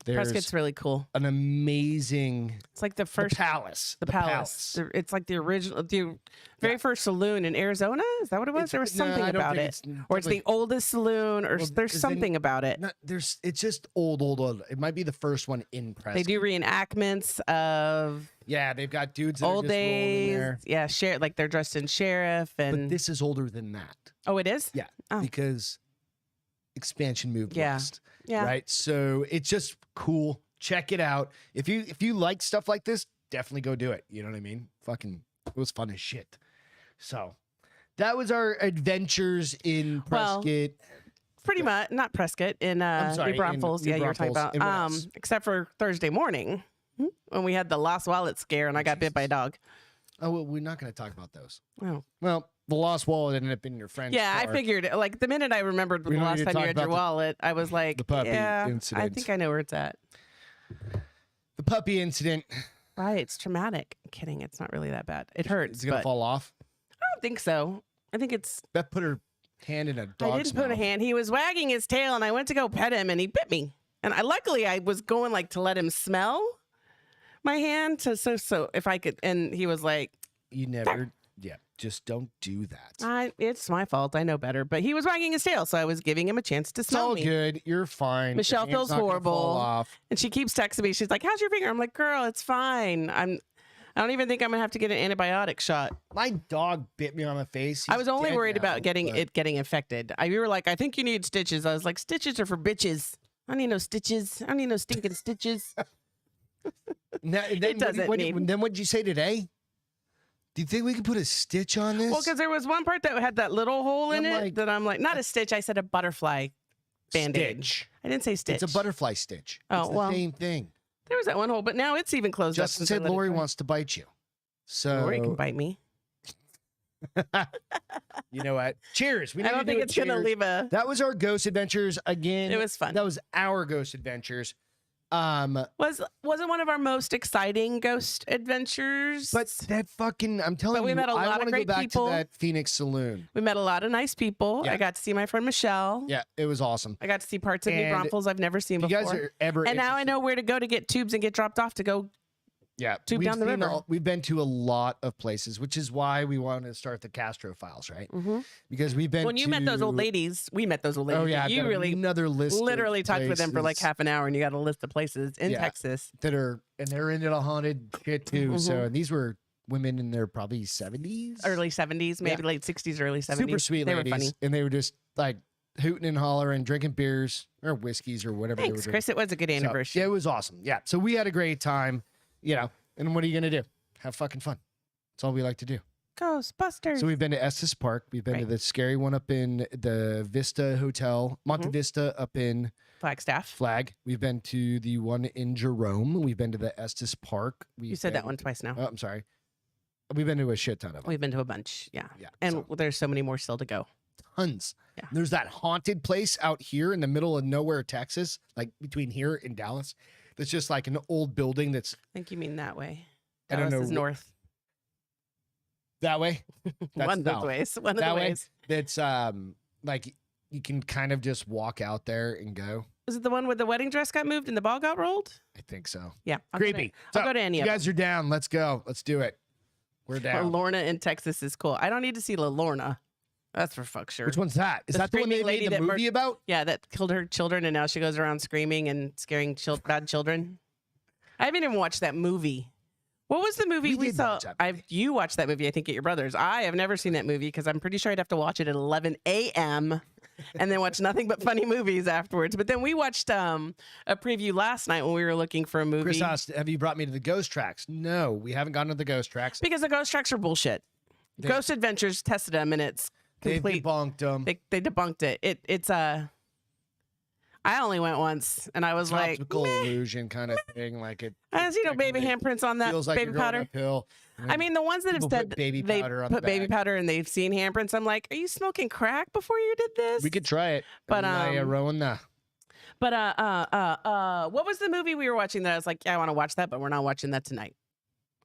B: there's
A: Prescott's really cool.
B: an amazing
A: It's like the first
B: palace.
A: the palace. It's like the original, the very first saloon in Arizona. Is that what it was? There was something about it, or it's the oldest saloon, or
B: Well,
A: there's
B: is
A: something about it.
B: It's just old. It might be the first one in Prescott.
A: They do reenactments of
B: Yeah, they've got dudes that
A: old
B: are just rolling
A: days.
B: there.
A: Yeah, like they're dressed in sheriff
B: But
A: and.
B: this is older than that.
A: Oh, it is.
B: Yeah,
A: Oh.
B: because expansion moved
A: Yeah.
B: west.
A: Yeah.
B: Right. So it's just cool. Check it out. If you like stuff like this, definitely go do it. You know what I mean? Fucking, it was fun as shit. So that was our adventures in
A: Well,
B: Prescott.
A: Pretty much, not Prescott in
B: sorry,
A: New Braunfels.
B: New
A: Yeah, you were talking
B: Braunfels.
A: about.
B: And what else?
A: Except for Thursday morning when we had the lost wallet scare and I got bit by a dog.
B: Oh, well, we're not going to talk about those.
A: Oh,
B: Well, the lost wallet ended up in your friend's
A: yeah, I
B: car.
A: figured. Like the minute I remembered the
B: We don't
A: last
B: need to
A: time you
B: talk
A: had your
B: about the-
A: wallet, I was like,
B: the puppy
A: yeah, I
B: incident.
A: think I know where it's at.
B: The puppy incident.
A: Right, it's traumatic. I'm kidding, it's not really that bad. It hurts,
B: Is it going
A: but
B: to fall off?
A: I don't think so. I think it's.
B: Beth put her hand in a
A: I
B: dog's
A: didn't put a
B: mouth.
A: hand. He was wagging his tail, and I went to go pet him, and he bit me. And luckily, I was going like to let him smell my hand, so if I could. And he was like,
B: You never. Yeah, just don't do that.
A: It's my fault. I know better. But he was wagging his tail, so I was giving him a chance to
B: It's
A: smell
B: all
A: me.
B: good. You're fine. Your
A: Michelle
B: hand's
A: feels
B: not gonna
A: horrible.
B: fall off.
A: And she keeps texting me. She's like, "How's your finger?" I'm like, "Girl, it's fine. I don't even think I'm gonna have to get an antibiotic shot."
B: My dog bit me on the face.
A: I
B: He's
A: was only
B: dead
A: worried
B: now,
A: about getting
B: but-
A: it getting infected. You were like, "I think you need stitches." I was like, "Stitches are for bitches. I don't need no stitches. I don't need no stinking stitches."
B: Then
A: doesn't need-
B: Then what'd you say today? Do you think we can put a stitch on this?
A: Well, because there was one part that had that little hole in
B: I'm
A: it
B: like-
A: that I'm like, not a stitch. I said a butterfly Band-Aid.
B: Stitch.
A: I didn't say stitch.
B: It's a butterfly stitch.
A: Oh,
B: It's the
A: well.
B: same thing.
A: There was that one hole, but now it's even closed up.
B: Justin
A: since I
B: said
A: let it
B: Lori
A: dry.
B: wants to bite you. So
A: Lori can bite me.
B: you know what? Cheers. We
A: I
B: need
A: don't
B: to do
A: think
B: a
A: it's gonna
B: cheers.
A: leave a.
B: That was our ghost adventures again.
A: It was fun.
B: That was our ghost adventures.
A: Wasn't one of our most exciting ghost adventures.
B: But that fucking, I'm telling
A: we
B: you,
A: met a
B: I
A: lot of
B: want to go
A: great
B: back
A: people.
B: to that Phoenix Saloon.
A: we met a lot of nice people.
B: Yeah.
A: I got to see my friend Michelle.
B: Yeah, it was awesome.
A: I got to see parts of New
B: And
A: Braunfels I've never seen
B: If you
A: before.
B: guys are ever
A: and now I
B: interested-
A: know where to go to get tubes and get dropped off to go.
B: Yeah,
A: tube
B: we've
A: down the
B: seen
A: river.
B: we've been to a lot of places, which is why we wanted to start the Castro Files, right?
A: Mm-hmm.
B: Because we've been.
A: When you met those old ladies, we met those old ladies.
B: Oh yeah, I've
A: you
B: got
A: really
B: another list.
A: literally
B: of
A: talked with them for like
B: places
A: half an hour, and you got a list of places in
B: Yeah.
A: Texas.
B: that are, and they're into the haunted shit too. So,
A: Mhm.
B: and these were women in their probably 70s,
A: Early 70s, maybe late 60s, early 70s.
B: super sweet
A: they
B: ladies,
A: were funny.
B: and they were just like hooting and hollering, drinking beers or whiskeys or whatever. they were
A: Thanks,
B: doing.
A: Chris. It was a good
B: So,
A: anniversary.
B: yeah, it was awesome. Yeah, so we had a great time, and what are you gonna do? Have fucking fun. That's all we like to do.
A: Ghostbusters.
B: So we've been to Estes Park. We've been to the scary one up in the Vista Hotel, Monte Vista up in
A: Flagstaff.
B: We've been to the one in Jerome. We've been to the Estes Park.
A: You said that one twice now.
B: Oh, I'm sorry. We've been to a shit ton of them.
A: We've been to a bunch. Yeah.
B: Yeah.
A: And there's so many more still to go.
B: Tons.
A: Yeah.
B: There's that haunted place out here in the middle of nowhere, Texas, like between here and Dallas. That's just like an old building that's.
A: I think you mean that way.
B: I don't
A: Dallas
B: know.
A: is north.
B: That way? That's
A: One of those ways. One of the ways.
B: That's like you can kind of just walk out there and go.
A: Is it the one where the wedding dress got moved and the ball got rolled?
B: I think so.
A: Yeah.
B: Creepy.
A: I'll go to any
B: of
A: of
B: them. You guys are down. Let's go. Let's do it. We're
A: them.
B: down.
A: Lorna in Texas is cool. I don't need to see La Lorna. That's for fuck sure.
B: Which one's that? Is
A: The
B: that the one they
A: screaming
B: made
A: lady
B: the
A: that
B: movie about?
A: Yeah, that killed her children and now she goes around screaming and scaring bad children. I haven't even watched that movie. What was the movie we
B: did
A: saw?
B: watch that movie.
A: You watched that movie, I think, at your brother's. I have never seen that movie because I'm pretty sure I'd have to watch it at 11 a.m. and then watch nothing but funny movies afterwards. But then we watched a preview last night when we were looking for a movie.
B: Chris asked, have you brought me to the ghost tracks? No, we haven't gone to the ghost tracks.
A: Because the ghost tracks are bullshit. Ghost Adventures tested them and it's complete.
B: They've debunked them.
A: They debunked it. It's I only went once, and I was like,
B: optical illusion kind of thing, like it.
A: I see no baby handprints on that
B: Feels like
A: baby
B: you're going
A: powder.
B: uphill.
A: I mean, the ones that have
B: People
A: said
B: put baby
A: they
B: powder on
A: put
B: the
A: baby
B: back.
A: powder and they've seen handprints, I'm like, are you smoking crack before you did this?
B: We could try it,
A: But,
B: Rowena.
A: But what was the movie we were watching that I was like, yeah, I want to watch that, but we're not watching that tonight.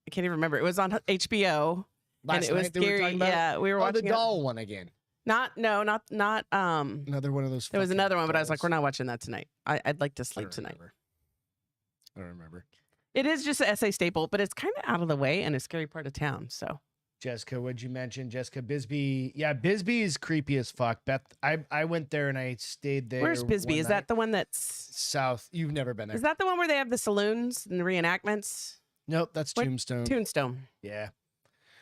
A: I can't even remember. It was on HBO, and it was
B: night they were
A: scary.
B: talking about
A: Yeah, we were
B: the
A: watching
B: doll one again.
A: Not
B: Another one of those.
A: There was
B: fucking
A: another one, but I was like,
B: dolls.
A: we're not watching that tonight. I'd like to
B: I
A: sleep
B: don't
A: tonight.
B: remember. I don't remember.
A: It is just an SA staple, but it's kind of out of the way and a scary part of town. So
B: Jessica, what'd you mention? Jessica Bisbee. Yeah, Bisbee is creepy as fuck. Beth, I went there and I stayed there.
A: where's Bisbee?
B: one
A: Is
B: night.
A: that the one that's?
B: South? You've never been there.
A: Is that the one where they have the saloons and the reenactments?
B: Nope, that's
A: What?
B: Tombstone.
A: Tombstone.
B: Yeah.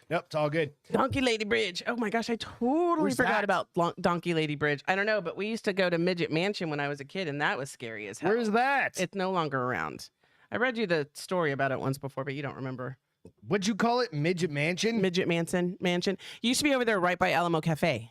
B: Nope, it's all good.
A: Donkey Lady Bridge. Oh my gosh, I totally
B: Where's
A: forgot
B: that?
A: about Donkey Lady Bridge. I don't know, but we used to go to Midget Mansion when I was a kid, and that was scary as hell.
B: Where's that?
A: It's no longer around. I read you the story about it once before, but you don't remember.
B: What'd you call it? Midget Mansion?
A: Midget Mansion. Used to be over there right by Alamo Cafe.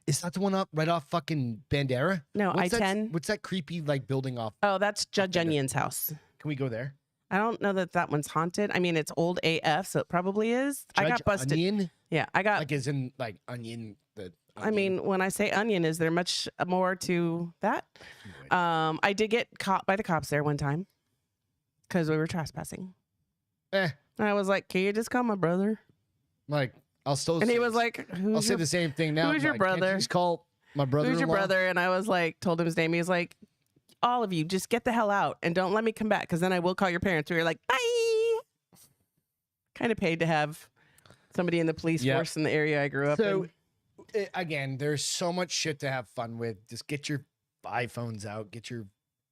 B: Is that the one up right off fucking Bandera?
A: No,
B: What's that-
A: I-10.
B: What's that creepy like building off?
A: Oh, that's Judge
B: Okay, good.
A: Onion's house.
B: Can we go there?
A: I don't know that one's haunted. I mean, it's old AF, so it probably is. I got
B: Judge
A: busted.
B: Onion?
A: Yeah, I got.
B: Like as in like onion. The
A: I mean, when I say onion, is there much more to that? I did get caught by the cops there one time because we were trespassing. And I was like, "Can you just call my brother?"
B: like I'll still.
A: And
B: say
A: he was
B: this-
A: like,
B: I'll
A: "Who's
B: say
A: your,
B: the same thing now.
A: who's your
B: Like, can't you
A: brother?
B: just call my brother.
A: who's your brother?" And I was like, told him his name. He was like, "All of you, just get the hell out and don't let me come back, because then I will call your parents." We were like, "Bye." Kind of paid to have somebody in the police
B: Yep.
A: force in the area I grew up
B: So
A: in.
B: again, there's so much shit to have fun with. Just get your iPhones out, get your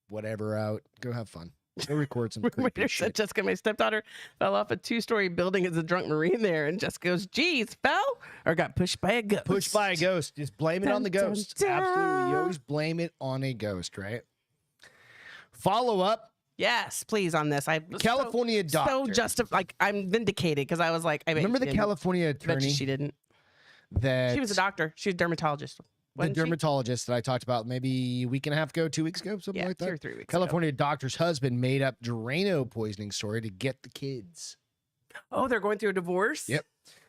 B: whatever out, go have fun. Go record some creepy
A: Waiter said,
B: shit.
A: Jessica, my stepdaughter fell off a 2-story building as a drunk Marine there. And Jessica goes, geez, fell or got pushed by a ghost.
B: Pushed by a ghost. Just blame it on the
A: Dun, dun,
B: ghost.
A: dun.
B: Absolutely. You always blame it on a ghost, right? Follow up.
A: Yes, please, on this. I was
B: California
A: so
B: doctor.
A: like, I'm vindicated because I was like, I bet
B: Remember
A: she
B: the
A: didn't.
B: California
A: I bet you
B: attorney
A: she didn't.
B: that
A: She was a doctor. She was a dermatologist.
B: the
A: Wasn't she?
B: dermatologist that I talked about maybe a week and a half ago, 2 weeks ago, something
A: Yeah,
B: like
A: 2
B: that.
A: or 3 weeks ago.
B: California doctor's husband made up Drano poisoning story to get the kids.
A: Oh, they're going through a divorce?
B: Yep.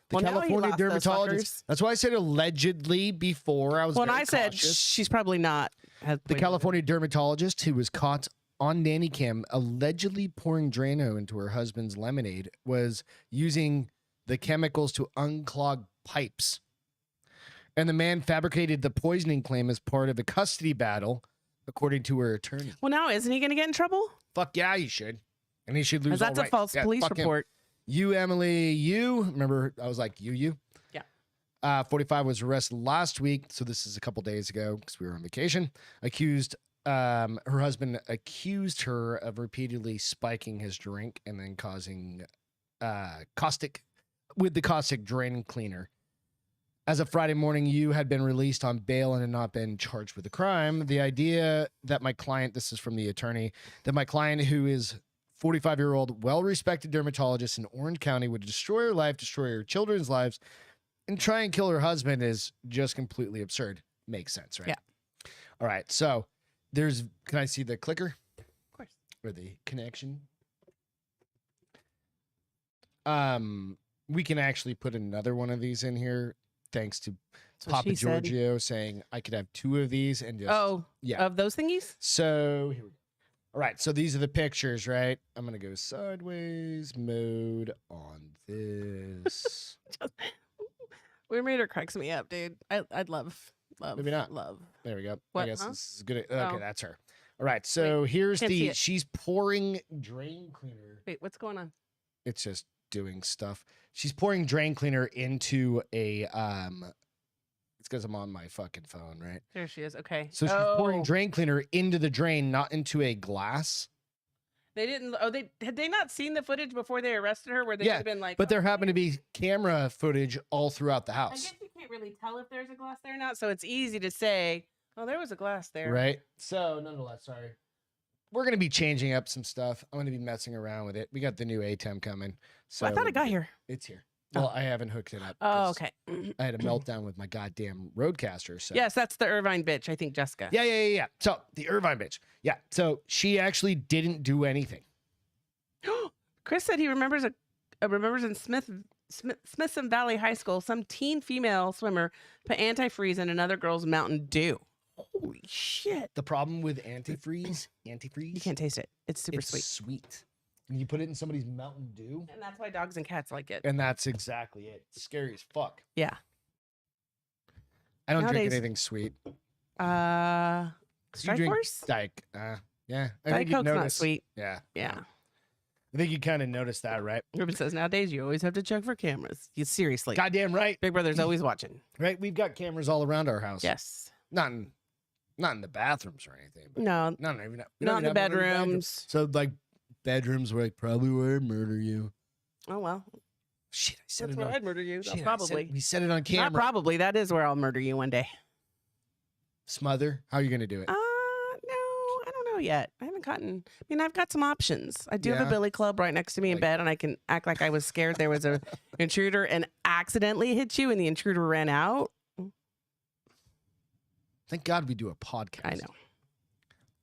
B: The
A: Well, now he
B: California
A: lost those
B: dermatologist.
A: fuckers.
B: That's why I said allegedly before. I was
A: Well, and
B: very
A: I said
B: cautious.
A: she's probably not.
B: The California dermatologist who was caught on nanny cam allegedly pouring Drano into her husband's lemonade was using the chemicals to unclog pipes. And the man fabricated the poisoning claim as part of a custody battle, according to her attorney.
A: Well, now isn't he going to get in trouble?
B: Fuck yeah, you should. And he should lose
A: Because that's
B: all
A: a
B: right.
A: false
B: Yeah,
A: police
B: fuck him.
A: report.
B: You, Emily, you. Remember, I was like, you.
A: Yeah.
B: 45 was arrested last week. So this is a couple days ago because we were on vacation. Her husband accused her of repeatedly spiking his drink and then causing caustic drain cleaner. As of Friday morning, you had been released on bail and had not been charged with a crime. The idea that my client, this is from the attorney, that my client, who is 45-year-old, well-respected dermatologist in Orange County would destroy her life, destroy her children's lives, and try and kill her husband is just completely absurd. Makes sense, right?
A: Yeah.
B: All right. So there's, can I see the clicker?
A: Of course.
B: Or the connection? We can actually put another one of these in here, thanks to Papa Giorgio saying I could have 2 of these and just yeah,
A: of those thingies.
B: So here we go. All right, so these are the pictures, right? I'm gonna go sideways mode on this.
A: Weird Reader cracks me up, dude. I'd love.
B: Maybe not.
A: Love.
B: There we go.
A: What,
B: I guess
A: huh?
B: this is good. Okay,
A: Oh.
B: that's her. All right, so here's
A: can't see
B: the.
A: it.
B: She's pouring drain cleaner.
A: Wait, what's going on?
B: It's just doing stuff. She's pouring drain cleaner into a It's because I'm on my fucking phone, right?
A: There she is. Okay.
B: So she's pouring drain cleaner into the drain, not into a glass.
A: They didn't. Oh, had they not seen the footage before they arrested her? Where they
B: Yeah,
A: would have been like.
B: But there
A: oh,
B: happened to be camera footage all throughout the
A: I
B: house.
A: guess you can't really tell if there's a glass there or not, so it's easy to say, "Oh, there was a glass there."
B: Right. So nonetheless, sorry. We're gonna be changing up some stuff. I'm gonna be messing around with it. We got the new ATEM coming. So
A: Well, I thought it got here.
B: It's here. Well, I haven't hooked it up.
A: Oh,
B: 'cause
A: okay.
B: I had a meltdown with my goddamn Roadcaster. So
A: Yes, that's the Irvine bitch. I think Jessica.
B: yeah. So the Irvine bitch. Yeah. So she actually didn't do anything.
A: Chris said he remembers remembers in Smithson Valley High School, some teen female swimmer put antifreeze in another girl's Mountain Dew. Holy shit!
B: The problem with antifreeze,
A: You can't taste it. It's super
B: it's
A: sweet,
B: sweet. And you put it in somebody's Mountain Dew,
A: and that's why dogs and cats like it.
B: and that's exactly it. It's scary as fuck.
A: Yeah.
B: I don't drink
A: Nowadays-
B: anything sweet.
A: Strike
B: drink
A: Force.
B: Yeah. I
A: Diet
B: think you
A: Coke's not
B: notice.
A: sweet.
B: Yeah.
A: Yeah.
B: I think you kind of noticed that, right?
A: Ruben says nowadays you always have to check for cameras. You seriously.
B: Goddamn right.
A: Big Brother's always watching.
B: Right? We've got cameras all around our house.
A: Yes.
B: Not in the bathrooms or anything. But
A: No.
B: not even we
A: Not
B: don't
A: in the
B: even have one
A: bedrooms.
B: So like bedrooms where like probably where I'd murder you.
A: Oh well.
B: Shit, I said
A: That's
B: it
A: where
B: on.
A: I'd murder you.
B: Shit, I said-
A: Probably.
B: we said it on
A: Not
B: camera.
A: probably. That is where I'll murder you one day.
B: Smother. How are you gonna do it?
A: No, I don't know yet. I haven't gotten. I mean, I've got some options. I do have
B: Yeah?
A: a billy club right next to me in
B: Like-
A: bed, and I can act like I was scared there was a intruder and accidentally hit you, and the intruder ran out.
B: Thank God we do a podcast.
A: I know.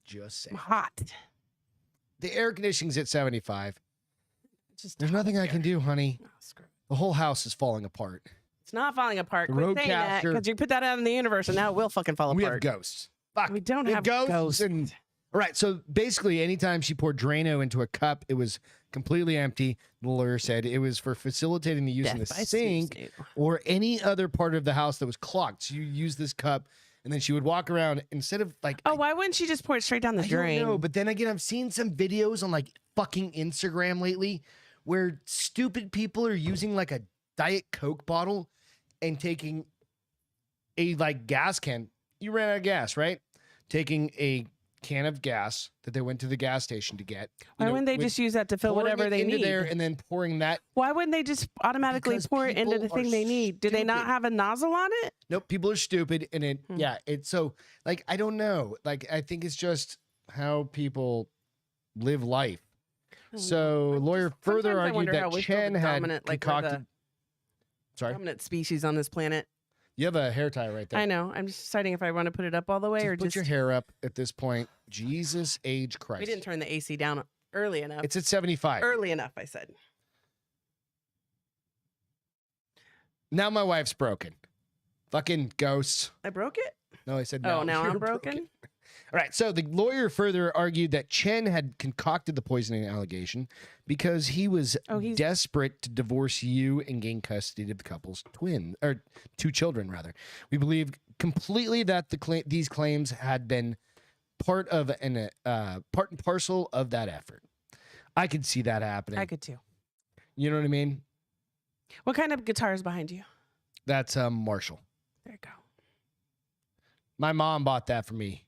B: Just
A: I'm
B: saying.
A: hot.
B: The air conditioning's at 75.
A: It's just
B: There's nothing I can do, honey.
A: Oh, screw it.
B: The whole house is falling apart.
A: It's not falling apart.
B: The
A: Quit saying that
B: Roadcaster-
A: because you put that out in the universe, and now it will fucking fall
B: We have
A: apart.
B: ghosts. Fuck.
A: We don't
B: We
A: have
B: ghosts.
A: ghosts.
B: And, all right. So basically, anytime she poured Drano into a cup, it was completely empty. The lawyer said it was for facilitating the use
A: Death
B: in the
A: by
B: sink
A: Snoop.
B: or any other part of the house that was clogged. So you use this cup, and then she would walk around instead of like.
A: Oh, why wouldn't she just pour it straight down the
B: I
A: drain?
B: don't know, but then again, I've seen some videos on like fucking Instagram lately where stupid people are using like a Diet Coke bottle and taking a like gas can. You ran out of gas, right? Taking a can of gas that they went to the gas station to get.
A: Why wouldn't they just use that to fill whatever they
B: into
A: need?
B: there and then pouring that?
A: Why wouldn't they just automatically
B: Because
A: pour it into
B: people
A: the thing
B: are
A: they need? Do they not
B: stupid.
A: have a nozzle on it?
B: Nope, people are stupid, and it
A: Hmm.
B: yeah, it's so like I don't know. Like I think it's just how people live life. So
A: I'm
B: lawyer
A: just-
B: further
A: sometimes I
B: argued
A: wonder how
B: that
A: we're still the
B: Chen had
A: dominant, like, we're the
B: concocted. Sorry,
A: Dominant species on this planet.
B: you have a hair tie right there.
A: I know. I'm just deciding if I want to put it up all the way
B: Just
A: or
B: put
A: just.
B: your hair up at this point. Jesus H. Christ.
A: We didn't turn the AC down early enough.
B: It's at 75.
A: Early enough, I said.
B: Now my wife's broken. Fucking ghosts.
A: I broke it?
B: No, I said
A: Oh,
B: no.
A: now
B: you're
A: I'm broken?
B: All right. So the lawyer further argued that Chen had concocted the poisoning allegation because he was
A: Oh, he's-
B: desperate to divorce you and gain custody of the couple's two children, rather. We believe completely that these claims had been part and parcel of that effort. I could see that happening.
A: I could too.
B: You know what I mean?
A: What kind of guitar is behind you?
B: That's Marshall.
A: There you go.
B: My mom bought that for me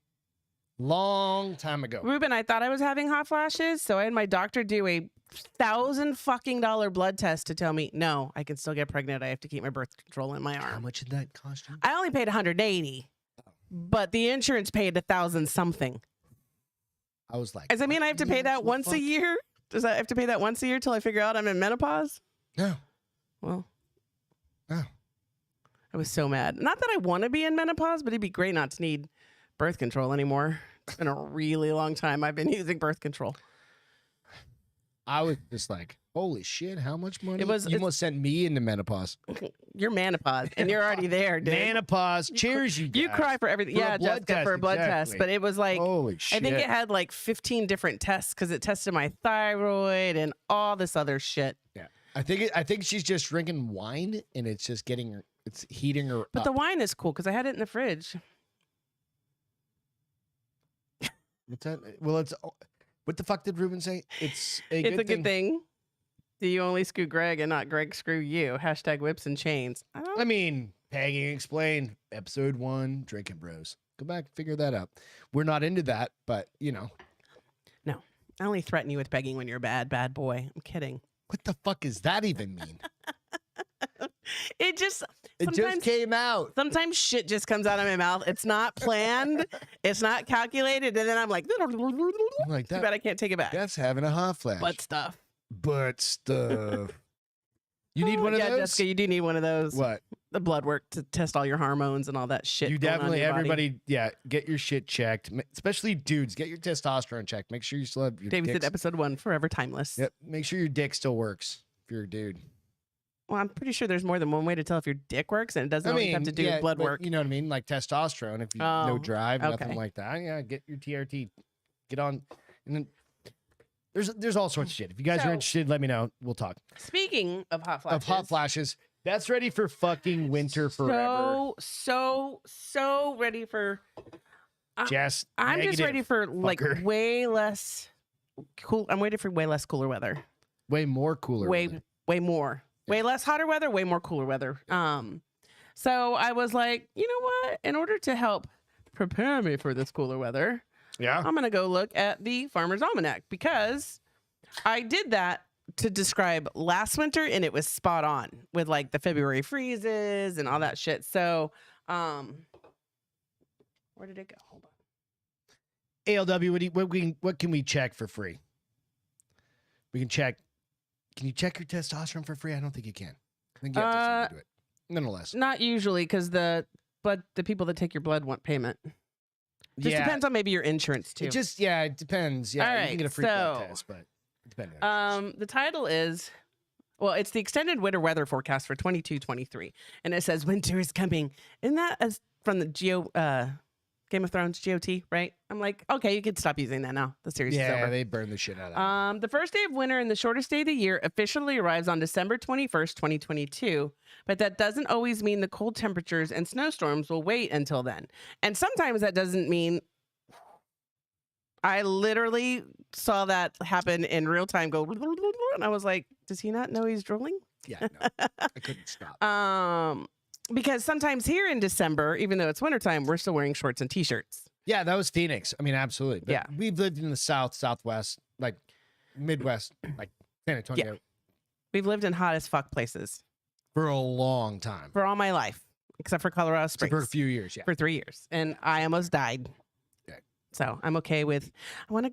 B: long time ago.
A: Ruben, I thought I was having hot flashes, so I had my doctor do a $1,000 blood test to tell me, no, I can still get pregnant. I have to keep my birth control in my
B: How
A: arm.
B: much did that cost you?
A: I only paid $180, but the insurance paid $1,000 something.
B: I was like,
A: Does that mean I have to pay that once a year? Does I have to pay that once a year till I figure out I'm in menopause?
B: No.
A: Well,
B: No.
A: I was so mad. Not that I want to be in menopause, but it'd be great not to need birth control anymore. It's been a really long time I've been using birth control.
B: I was just like, holy shit, how much money?
A: You
B: almost sent me into menopause.
A: You're menopause, and you're already there, dude.
B: Menopause. Cheers, you guys.
A: You cry for everything.
B: For a
A: Yeah,
B: blood
A: Jessica,
B: test,
A: for a blood
B: exactly.
A: test. But it was like,
B: Holy shit.
A: I think it had like 15 different tests because it tested my thyroid and all this other shit.
B: Yeah. I think she's just drinking wine and it's just getting her, it's heating her
A: But
B: up.
A: the wine is cool because I had it in the fridge.
B: What's that? Well, it's what the fuck did Ruben say? It's a
A: Good thing. Do you only screw Greg and not Greg screw you? Hashtag whips and chains.
B: I mean, Pegging Explained, episode 1, Drinkin Bros. Go back and figure that out. We're not into that, but you know.
A: No, I only threaten you with begging when you're a bad boy. I'm kidding.
B: What the fuck does that even mean?
A: It just
B: came out.
A: Sometimes shit just comes out of my mouth. It's not planned. It's not calculated. And then I'm like,
B: I'm like
A: too
B: that.
A: bad I can't take it back.
B: That's having a hot flash.
A: Butt stuff.
B: Butt stuff. You need one of those?
A: Yeah, Jessica, you do need one of those.
B: What?
A: The blood work to test all your hormones and all that shit.
B: You
A: going on in
B: definitely,
A: your body.
B: everybody, yeah, get your shit checked. Especially dudes, get your testosterone checked. Make sure you still have your
A: David
B: dicks.
A: said episode 1, forever timeless.
B: Yep. Make sure your dick still works if you're a dude.
A: Well, I'm pretty sure there's more than one way to tell if your dick works, and it doesn't always have to do with blood
B: but
A: work.
B: You know what I mean? Like testosterone, if you no drive,
A: okay.
B: nothing like that. Yeah, get your TRT. Get on. And then there's all sorts of shit. If you guys are interested, let me know. We'll talk.
A: Speaking of hot flashes.
B: That's ready for fucking winter forever.
A: So ready for.
B: Just
A: I'm just ready for like
B: fucker.
A: way less cool. I'm ready for way less cooler weather.
B: Way more cooler. weather.
A: Way more. Way less hotter weather, way more cooler weather. So I was like, you know what? In order to help prepare me for this cooler weather,
B: Yeah.
A: I'm gonna go look at the Farmer's Almanac because I did that to describe last winter and it was spot on with like the February freezes and all that shit. So where did it go? Hold on.
B: ALW, what can we check for free? We can check. Can you check your testosterone for free? I don't think you can. I think you have to sign into it. Nonetheless.
A: Not usually because the people that take your blood want payment. Just depends on maybe your insurance too.
B: It depends. Yeah,
A: All right,
B: you can get a free blood test, but depending on
A: the title is, well, it's the extended winter weather forecast for 22-23, and it says winter is coming. Isn't that as from the Game of Thrones GOT, right? I'm like, okay, you could stop using that now. The series is over.
B: Yeah, they burn the shit out of it.
A: The first day of winter and the shortest day of the year officially arrives on December 21st, 2022, but that doesn't always mean the cold temperatures and snowstorms will wait until then. And sometimes that doesn't mean. I literally saw that happen in real time go, and I was like, does he not know he's drooling?
B: Yeah, no, I couldn't stop.
A: Because sometimes here in December, even though it's wintertime, we're still wearing shorts and t-shirts.
B: Yeah, that was Phoenix. I mean, absolutely. But
A: yeah.
B: We've lived in the South, Southwest, like Midwest, like San Antonio.
A: Yeah. We've lived in hot as fuck places.
B: For a long time.
A: For all my life, except for Colorado Springs.
B: For a few years, yeah.
A: For 3 years. And I almost died.
B: Okay.
A: So I'm okay with, I want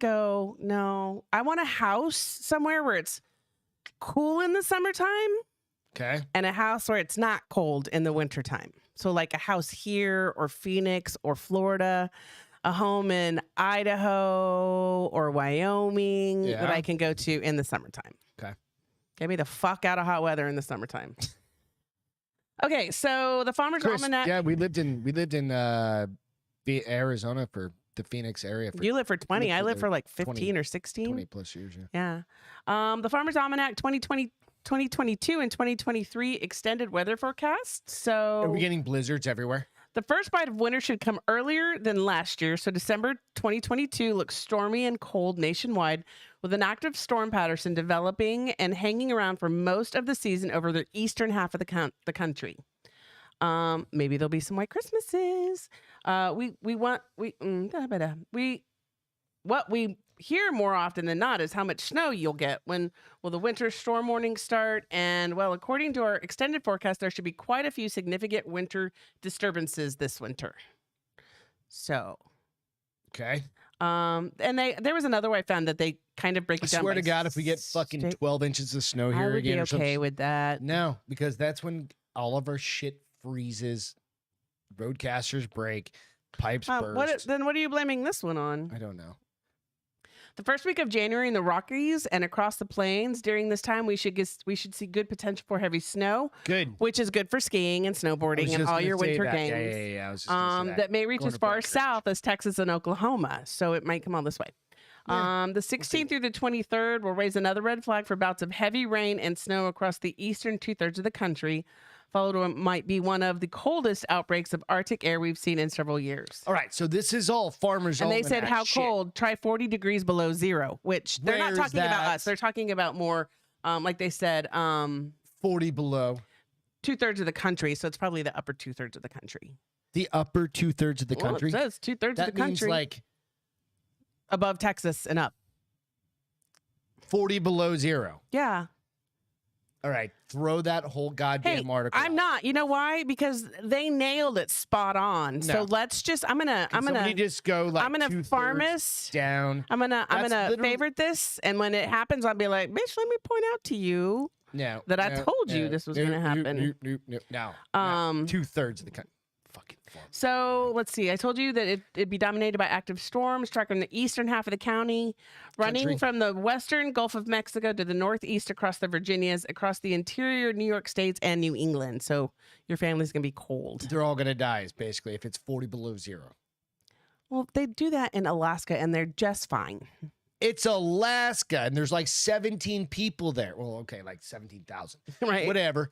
A: a house somewhere where it's cool in the summertime.
B: Okay.
A: And a house where it's not cold in the wintertime. So like a house here or Phoenix or Florida, a home in Idaho or Wyoming that I can go to in the summertime.
B: Okay.
A: Get me the fuck out of hot weather in the summertime. Okay, so the Farmer's Almanac.
B: Yeah, we lived in Arizona for the Phoenix area.
A: You live for 20. I live for like 15 or 16.
B: 20 plus years, yeah.
A: Yeah. The Farmer's Almanac 2022 and 2023 extended weather forecast. So
B: are we getting blizzards everywhere?
A: The first bite of winter should come earlier than last year. So December 2022 looks stormy and cold nationwide with an active storm pattern developing and hanging around for most of the season over the eastern half of the country. Maybe there'll be some white Christmases. What we hear more often than not is how much snow you'll get. When will the winter storm warnings start? And well, according to our extended forecast, there should be quite a few significant winter disturbances this winter. So,
B: okay.
A: and there was another way I found that kind of break
B: I
A: it down.
B: swear
A: by
B: to God, if we get fucking
A: state,
B: 12 inches of snow
A: I
B: here
A: would
B: again
A: be
B: or
A: okay
B: something.
A: with that.
B: No, because that's when all of our shit freezes, roadcasters break, pipes burst.
A: Then what are you blaming this one on?
B: I don't know.
A: The first week of January in the Rockies and across the plains. During this time, we should see good potential for heavy snow.
B: Good.
A: Which is good for skiing and snowboarding and all your winter games.
B: Yeah. I was just gonna say
A: that may reach
B: Going
A: as
B: to
A: far
B: Black Ridge.
A: south as Texas and Oklahoma, so it might come all this way.
B: Yeah,
A: The 16th through the 23rd will raise another red flag for bouts of heavy rain and snow across the eastern 2/3 of the country, followed by what might be one of the coldest outbreaks of Arctic air we've seen in several years.
B: All right, so this is all farmers.
A: And they said
B: Almanac
A: how
B: shit.
A: cold? Try 40 degrees below zero, which they're not
B: Where's
A: talking about
B: that?
A: us. They're talking about more, like they said,
B: 40 below.
A: 2/3 of the country. So it's probably the upper 2/3 of the country.
B: The upper 2/3 of the
A: Well,
B: country.
A: it says 2/3 of
B: That
A: the
B: means
A: country.
B: like
A: Above Texas and up.
B: 40 below zero.
A: Yeah.
B: All right, throw that whole goddamn
A: Hey,
B: article.
A: I'm
B: out.
A: not. You know why? Because they nailed it spot on.
B: No.
A: So let's just. I'm gonna
B: Somebody just go like
A: I'm gonna
B: 2/3
A: farmers.
B: down.
A: I'm
B: That's
A: gonna
B: literally-
A: favorite this, and when it happens, I'll be like, bitch, let me point out to you.
B: No,
A: That I
B: no,
A: told you
B: no,
A: this was
B: no,
A: gonna happen.
B: No, 2/3 of the country. Fucking farmers.
A: So let's see. I told you that it'd be dominated by active storms, tracking the eastern half of the county, running
B: Country.
A: from the western Gulf of Mexico to the northeast across the Virginias, across the interior New York states and New England. So your family's gonna be cold.
B: They're all gonna die, is basically if it's 40 below zero.
A: Well, they do that in Alaska, and they're just fine.
B: It's Alaska, and there's like 17 people there. Well, okay, like 17,000.
A: Right.
B: Whatever.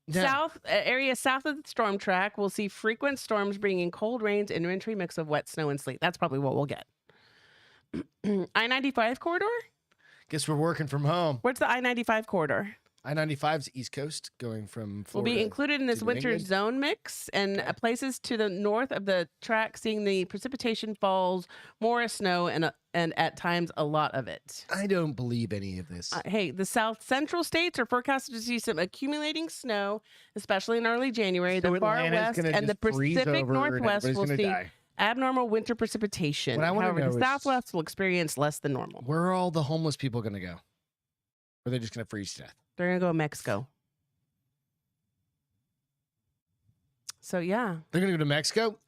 B: No.
A: Area south of the storm track will see frequent storms bringing cold rains and wintry mix of wet snow and sleet. That's probably what we'll get. I-95 corridor?
B: Guess we're working from home.
A: Where's the I-95 corridor?
B: I-95's East Coast, going from
A: Will
B: Florida.
A: be included in this
B: New
A: winter
B: England?
A: zone mix, and places to the north of the track seeing the precipitation falls, more as snow, and at times a lot of it.
B: I don't believe any of this.
A: Hey, the south central states are forecasted to see some accumulating snow, especially in early January.
B: So
A: The far
B: Atlanta's
A: west
B: gonna
A: and the
B: just freeze
A: Pacific
B: over and
A: Northwest
B: everybody's
A: will
B: gonna
A: see
B: die.
A: abnormal winter precipitation.
B: What I wanna
A: However,
B: know
A: the
B: is-
A: Southwest will experience less than normal.
B: Where are all the homeless people going to go? Or are they just going to freeze to death?
A: They're going to go to Mexico. So, yeah.
B: They're going to go to Mexico?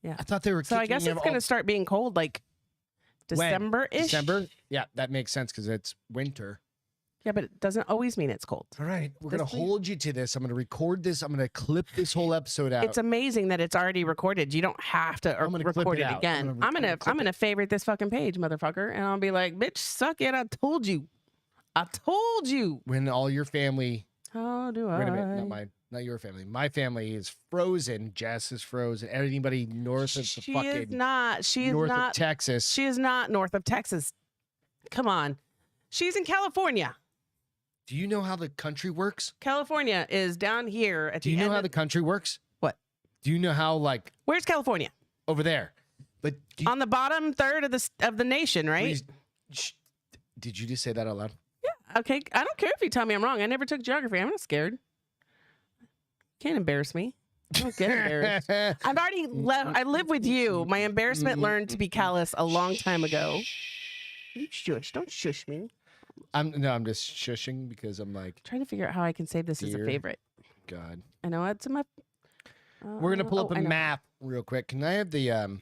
A: Yeah.
B: I thought they were
A: So, I guess it's going to start being cold like December-ish.
B: December? Yeah, that makes sense because it's winter.
A: Yeah, but it doesn't always mean it's cold.
B: All right, we're
A: This
B: going to
A: week?
B: hold you to this. I'm going to record this. I'm going to clip this whole episode out.
A: It's amazing that it's already recorded. You don't have to
B: I'm gonna clip
A: record
B: it
A: it
B: out.
A: again.
B: I'm gonna clip
A: I'm gonna favorite this fucking page, motherfucker, and I'll be like, bitch, suck it. I told you. I told you.
B: When all your family,
A: How do I?
B: wait a minute, not mine, not your family. My family is frozen. Jess is frozen. Anybody north of the
A: She
B: fucking
A: is not. She is
B: north
A: not.
B: of Texas.
A: She is not north of Texas. Come on. She's in California.
B: Do you know how the country works?
A: California is down here at
B: Do
A: the
B: you know
A: end
B: how
A: of-
B: the country works?
A: What?
B: Do you know how, like,
A: Where's California?
B: over there? But do you,
A: On the bottom third of the nation, right?
B: please, did you just say that out loud?
A: Okay. I don't care if you tell me I'm wrong. I never took geography. I'm not scared. Can't embarrass me. I don't get embarrassed. I've already left. I live with you. My embarrassment learned to be callous a long time ago. You shush. Don't shush me.
B: I'm just shushing because I'm like,
A: Trying to figure out how I can save this as a
B: Dear
A: favorite.
B: God.
A: I know it's in my.
B: We're gonna pull up
A: I
B: a
A: know.
B: map real quick. Can I have the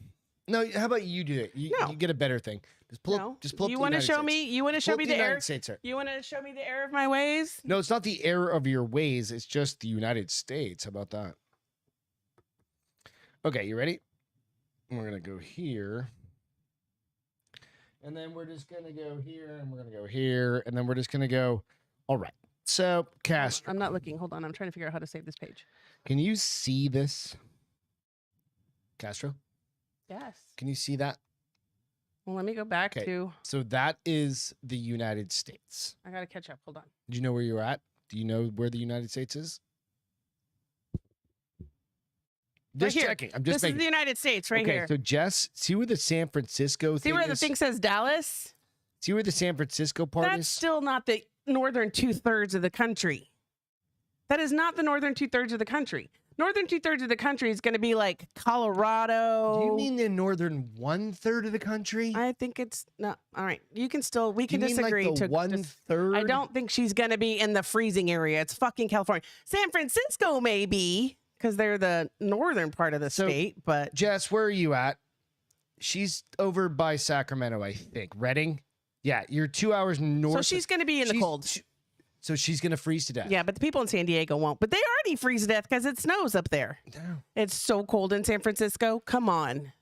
B: No, how about you do it? You,
A: No.
B: you get a better thing. Just pull
A: No.
B: up. Just pull up.
A: You
B: the
A: want to
B: United
A: show
B: States.
A: me? You want to show
B: Pull
A: me
B: up
A: the
B: United
A: error?
B: States, sir.
A: You want to show me the error of my ways?
B: No, it's not the error of your ways. It's just the United States. How about that? Okay, you ready? We're gonna go here. And then we're just gonna go here, and we're gonna go here, and then we're just gonna go. All right. So, Castro,
A: I'm not looking. Hold on. I'm trying to figure out how to save this page.
B: can you see this? Castro,
A: Yes.
B: can you see that?
A: Well, let me go back
B: Okay.
A: to.
B: So that is the United States.
A: I gotta catch up. Hold on.
B: Do you know where you're at? Do you know where the United States is? Just
A: here.
B: checking. I'm
A: This
B: just
A: is
B: making.
A: the United States right
B: okay,
A: here.
B: so Jess, see where the San Francisco
A: See
B: thing
A: where the
B: is?
A: thing says Dallas?
B: See where the San Francisco part
A: That's
B: is?
A: still not the northern 2/3 of the country. That is not the northern 2/3 of the country. Northern 2/3 of the country is going to be like Colorado.
B: Do you mean the northern 1/3 of the country?
A: I think it's not. All right. We can disagree.
B: Like the 1/3?
A: I don't think she's going to be in the freezing area. It's fucking California. San Francisco, maybe, because they're the northern part of the state. But
B: Jess, where are you at? She's over by Sacramento, I think. Redding? Yeah, you're 2 hours north.
A: So she's going to be in the cold.
B: So she's going to freeze to death.
A: Yeah, but the people in San Diego won't. But they already freeze to death because it snows up there.
B: No.
A: It's so cold in San Francisco. Come on.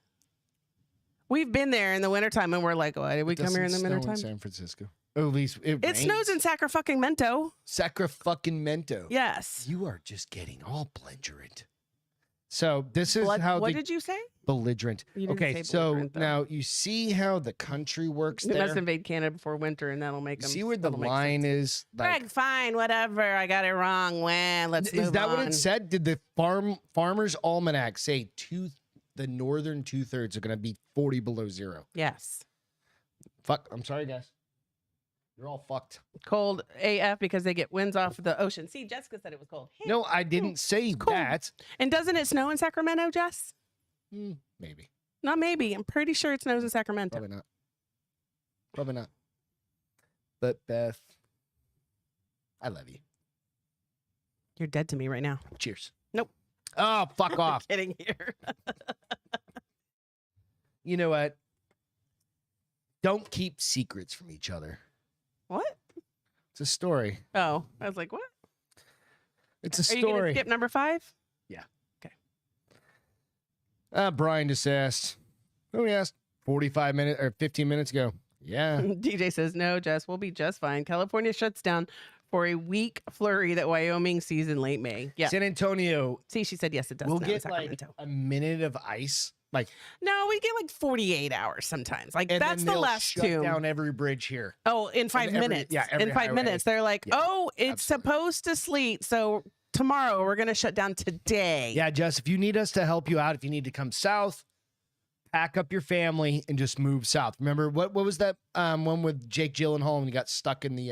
A: We've been there in the wintertime and we're like, why did we come here in the wintertime?
B: In San Francisco. Or at least it rains.
A: Snows in Sacramento.
B: Sacramento.
A: Yes.
B: You are just getting all belligerent. So this is
A: what did you say?
B: Belligerent.
A: You didn't
B: Okay,
A: say
B: so
A: belligerent, though.
B: now you see how the country works
A: They
B: there?
A: must invade Canada before winter and that'll make them.
B: See where the line is? Like,
A: Greg, fine, whatever. I got it wrong. Well, let's move
B: is that
A: on.
B: what it said? Did the Farmer's Almanac say the northern 2/3 are going to be 40 below zero?
A: Yes.
B: Fuck. I'm sorry, guys. You're all fucked.
A: Cold AF because they get winds off the ocean. See, Jessica said it was cold. Hey,
B: No, I didn't say
A: cold.
B: that.
A: And doesn't it snow in Sacramento, Jess?
B: Maybe.
A: Not maybe. I'm pretty sure it snows in Sacramento.
B: Probably not. Probably not. But Beth, I love you.
A: You're dead to me right now.
B: Cheers.
A: Nope.
B: Oh, fuck off.
A: Kidding here.
B: You know what? Don't keep secrets from each other.
A: What?
B: It's a story.
A: Oh, I was like, what?
B: It's a
A: Are you going to
B: story.
A: skip number 5?
B: Yeah.
A: Okay.
B: Brian just asked. Who he asked 45 minutes or 15 minutes ago. Yeah.
A: DJ says, no, Jess, we'll be just fine. California shuts down for a weak flurry that Wyoming sees in late May. Yeah.
B: San Antonio.
A: See, she said, yes, it does.
B: We'll
A: snow in
B: get like
A: Sacramento.
B: a minute of ice. Like,
A: No, we get like 48 hours sometimes. Like,
B: and
A: that's
B: then
A: the
B: they'll
A: last
B: shut
A: two.
B: down every bridge here.
A: Oh, in 5
B: every-
A: minutes.
B: yeah, every
A: in 5
B: highway.
A: minutes. They're like,
B: Yeah,
A: oh, it's
B: absolutely.
A: supposed to sleet. So tomorrow we're going to shut down today.
B: Yeah, Jess, if you need us to help you out, if you need to come south, pack up your family and just move south. Remember what was that one with Jake Gyllenhaal when he got stuck in the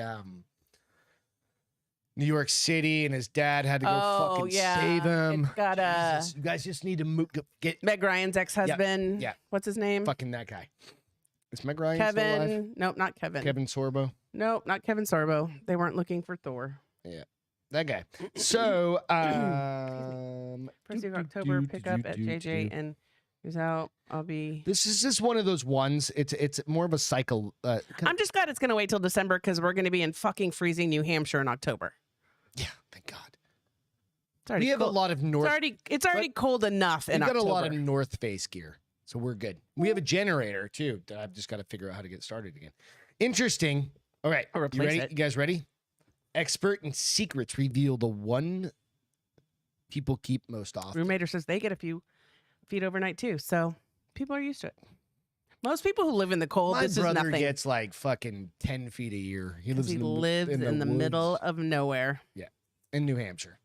B: New York City and his dad had to go fucking save him.
A: It's got
B: Jesus, you guys just need to move, get
A: Meg Ryan's ex-husband.
B: Yeah.
A: What's his name?
B: fucking that guy. Is Meg Ryan still alive?
A: Kevin. Nope, not Kevin.
B: Kevin Sorbo.
A: Nope, not Kevin Sorbo. They weren't looking for Thor.
B: That guy. So
A: First week of October, pick up at JJ and who's out. I'll be.
B: This is just one of those ones. It's more of a cycle.
A: I'm just glad it's going to wait till December because we're going to be in fucking freezing New Hampshire in October.
B: Yeah, thank God.
A: It's already
B: We have
A: cold.
B: a lot of north.
A: It's already cold enough in
B: We've got
A: October.
B: a lot of North Face gear, so we're good. We have a generator too. That I've just got to figure out how to get started again. Interesting. All right,
A: Or
B: you
A: replace
B: ready?
A: it.
B: You guys ready? Expert in secrets reveal the one people keep most often.
A: Roommater says they get a few feet overnight too, so people are used to it. Most people who live in the cold,
B: My
A: this is
B: brother
A: nothing.
B: gets like fucking 10 feet a year. He
A: 'Cause
B: lives
A: he
B: in the,
A: lives in the
B: woods
A: middle of nowhere.
B: in New Hampshire.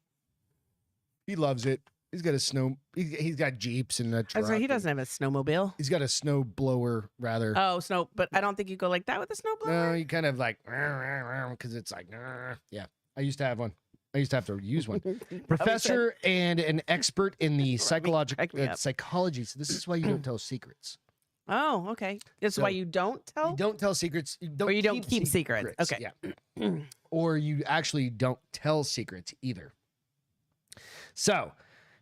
B: He loves it. He's got a snow. He's got Jeeps and a
A: I
B: truck.
A: was like, he doesn't have a snowmobile.
B: He's got a snow blower rather.
A: Oh, snow, but I don't think you go like that with a
B: No,
A: snowblower.
B: you kind of like because it's like yeah. I used to have one. I used to have to use one. Professor and an expert in the
A: crack me up.
B: psychology. So this is why you don't tell secrets.
A: Oh, okay. This is
B: So,
A: why you don't tell.
B: You don't tell secrets. You don't
A: Or you don't keep secrets. Okay.
B: Yeah. Or you actually don't tell secrets either. So,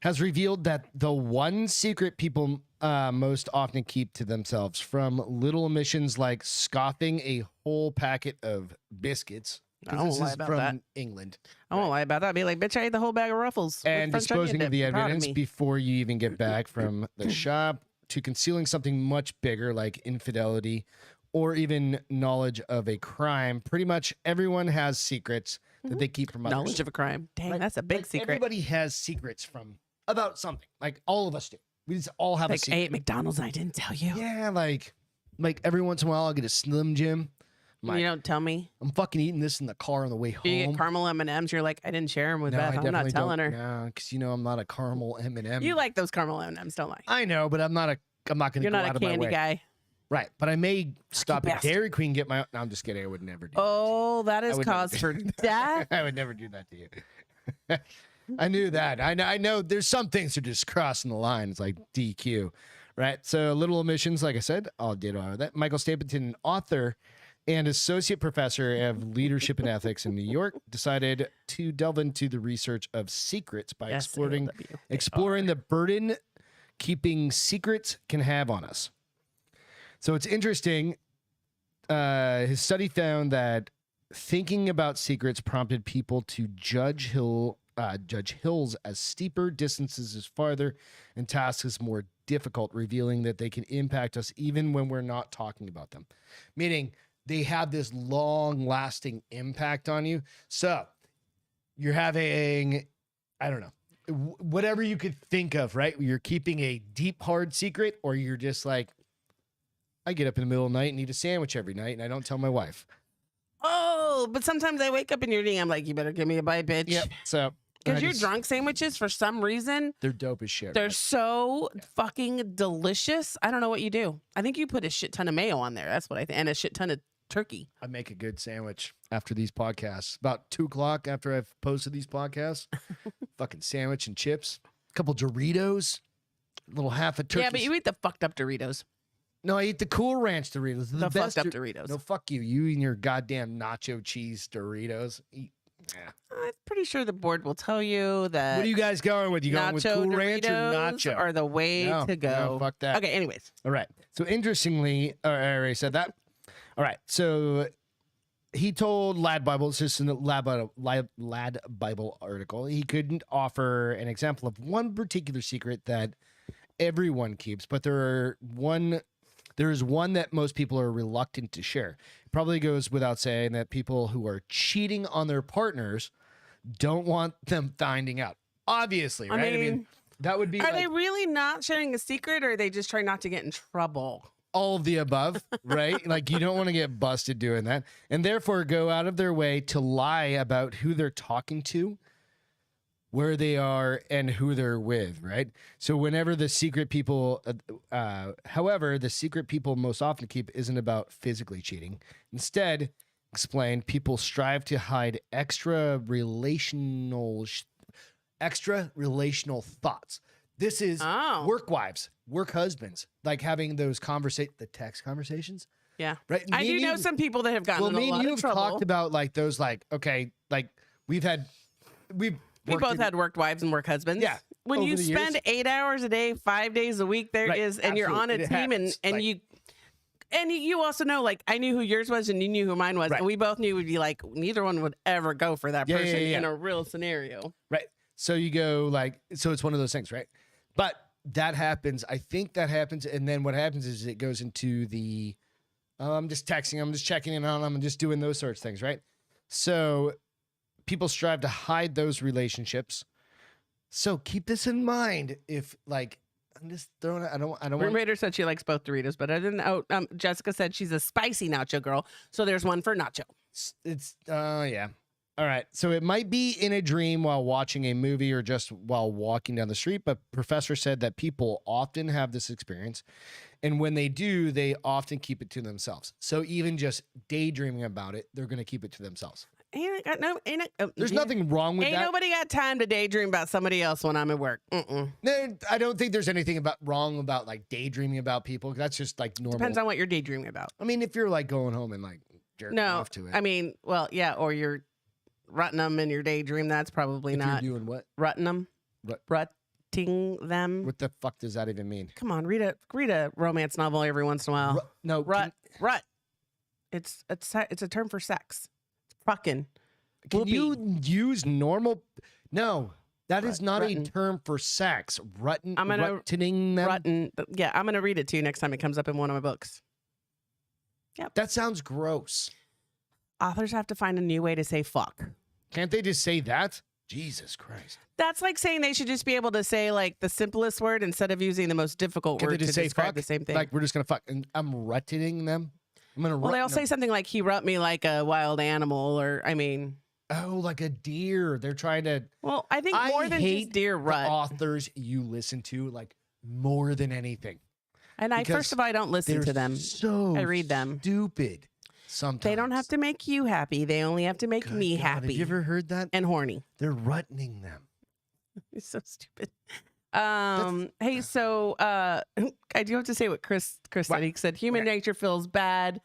B: has revealed that the one secret people most often keep to themselves, from little omissions like scoffing a whole packet of biscuits.
A: I won't
B: This
A: lie
B: is
A: about
B: from
A: that.
B: England.
A: I won't lie about that. Be like, bitch, I ate the whole bag of Ruffles. with
B: And
A: French onion
B: disposing of
A: dip.
B: the
A: You're proud of
B: evidence
A: me.
B: before you even get back from the shop, to concealing something much bigger like infidelity or even knowledge of a crime. Pretty much everyone has secrets that they keep from others.
A: Knowledge of a crime. Dang,
B: Like-
A: that's a big
B: like
A: secret.
B: Everybody has secrets from about something. Like all of us do. We just all have a
A: Like, I
B: secret.
A: ate McDonald's and I didn't tell you.
B: Yeah, like every once in a while I'll get a Slim Jim. I'm
A: You
B: like,
A: don't tell me.
B: I'm fucking eating this in the car on the way home.
A: You get caramel M&Ms. You're like, I didn't share them with
B: No,
A: Beth.
B: I
A: I'm not
B: definitely
A: telling
B: don't.
A: her.
B: No, because I'm not a caramel M&M.
A: You like those caramel M&Ms, don't lie.
B: I know, but I'm not going to
A: You're
B: go
A: not
B: out
A: a
B: of my
A: candy
B: way.
A: guy.
B: Right, but I may stop at
A: bastard.
B: Dairy Queen and get my. No, I'm just kidding. I would never do.
A: Oh, that is
B: would never
A: cause
B: do
A: for
B: that.
A: death.
B: I would never do that to you. I knew that. I know there's some things that are just crossing the line. It's like DQ, right? So Little Omissions, like I said, all did all of that. Michael Stapleton, author and associate professor of leadership and ethics in New York, decided to delve into the research of secrets by exploring the burden keeping secrets can have on us. So it's interesting. His study found that thinking about secrets prompted people to judge hills as steeper, distances as farther, and tasks as more difficult, revealing that they can impact us even when we're not talking about them. Meaning they have this long-lasting impact on you. So you're having, I don't know, whatever you could think of, right? You're keeping a deep, hard secret, or you're just like, I get up in the middle of the night and eat a sandwich every night, and I don't tell my wife.
A: Oh, but sometimes I wake up in your eating. I'm like, you better give me a bite, bitch.
B: Yep. So
A: because your drunk sandwiches, for some reason,
B: they're dope as shit.
A: They're so fucking delicious. I don't know what you do. I think you put a shit ton of mayo on there. That's what I think, and a shit ton of turkey.
B: I make a good sandwich after these podcasts. About 2:00 after I've posted these podcasts, fucking sandwich and chips, a couple Doritos, a little half a turkey.
A: Yeah, but you eat the fucked up Doritos.
B: No, I eat the Cool Ranch Doritos.
A: The
B: best
A: fucked up Doritos.
B: No, fuck you. You and your goddamn nacho cheese Doritos. Yeah.
A: I'm pretty sure the board will tell you that.
B: What are you guys going with? You going with Cool
A: Doritos
B: Ranch or nacho?
A: are the way to go.
B: No, fuck that.
A: Okay, anyways.
B: All right. So interestingly, I already said that. All right. So he told Lad Bible, it's just in the Lad Bible article, he couldn't offer an example of one particular secret that everyone keeps, but there is one that most people are reluctant to share. It probably goes without saying that people who are cheating on their partners don't want them finding out. Obviously, right? I mean that would be.
A: Are they really not sharing a secret, or are they just trying not to get in trouble?
B: All of the above, right? Like you don't want to get busted doing that, and therefore go out of their way to lie about who they're talking to, where they are, and who they're with, right? So whenever the secret people, however, the secret people most often keep isn't about physically cheating. Instead, explained, people strive to hide extra relational thoughts. This is work wives, work husbands, like having those the text conversations.
A: Yeah.
B: Right.
A: I do know some people that have gotten in a lot of trouble.
B: Talked about like those, like, okay, like we
A: both had work wives and work husbands.
B: Yeah.
A: When you spend 8 hours a day, 5 days a week, and you're on a team and you also know, like, I knew who yours was and you knew who mine was. Right. And we both knew we'd be like, neither one would ever go for that person in a real scenario.
B: Right. So you go so it's one of those things, right? But that happens. I think that happens. And then what happens is it goes into the, I'm just texting, I'm just checking in on them, I'm just doing those sorts of things, right? So people strive to hide those relationships. So keep this in mind. If I'm just throwing it, I don't
A: Room Raider said she likes both Doritos, but I didn't. Jessica said she's a spicy nacho girl. So there's one for nacho.
B: Yeah. All right. So it might be in a dream while watching a movie or just while walking down the street. But professor said that people often have this experience. And when they do, they often keep it to themselves. So even just daydreaming about it, they're going to keep it to themselves. There's nothing wrong with that.
A: Ain't nobody got time to daydream about somebody else when I'm at work.
B: No, I don't think there's anything wrong about like daydreaming about people. That's just like normal.
A: Depends on what you're daydreaming about.
B: I mean, if you're like going home and like jerking off to it.
A: I mean, well, yeah, or you're rutting them in your daydream. That's probably not.
B: You're doing what?
A: Rutting them. Rutting them.
B: What the fuck does that even mean?
A: Come on, read a romance novel every once in a while. Rut. It's a term for sex. Fucking.
B: Can you use normal? No, that is not a term for sex. Rutting them.
A: Yeah, I'm gonna read it to you next time it comes up in one of my books. Yep.
B: That sounds gross.
A: Authors have to find a new way to say fuck.
B: Can't they just say that? Jesus Christ.
A: That's like saying they should just be able to say like the simplest word instead of using the most difficult word to describe
B: fuck?
A: The same thing.
B: Like we're just gonna fuck, and I'm rutting them.
A: They'll say something like he rut me like a wild animal, or
B: like a deer. They're trying to.
A: Well, I think more than just deer rut.
B: The authors you listen to like more than anything.
A: And first of all, I don't listen to them. I read them.
B: Stupid. Sometimes
A: they don't have to make you happy. They only have to make me happy.
B: Have you ever heard that?
A: And horny.
B: They're rutting them.
A: He's so stupid. Hey, so I do have to say what Chris said. He said human nature feels bad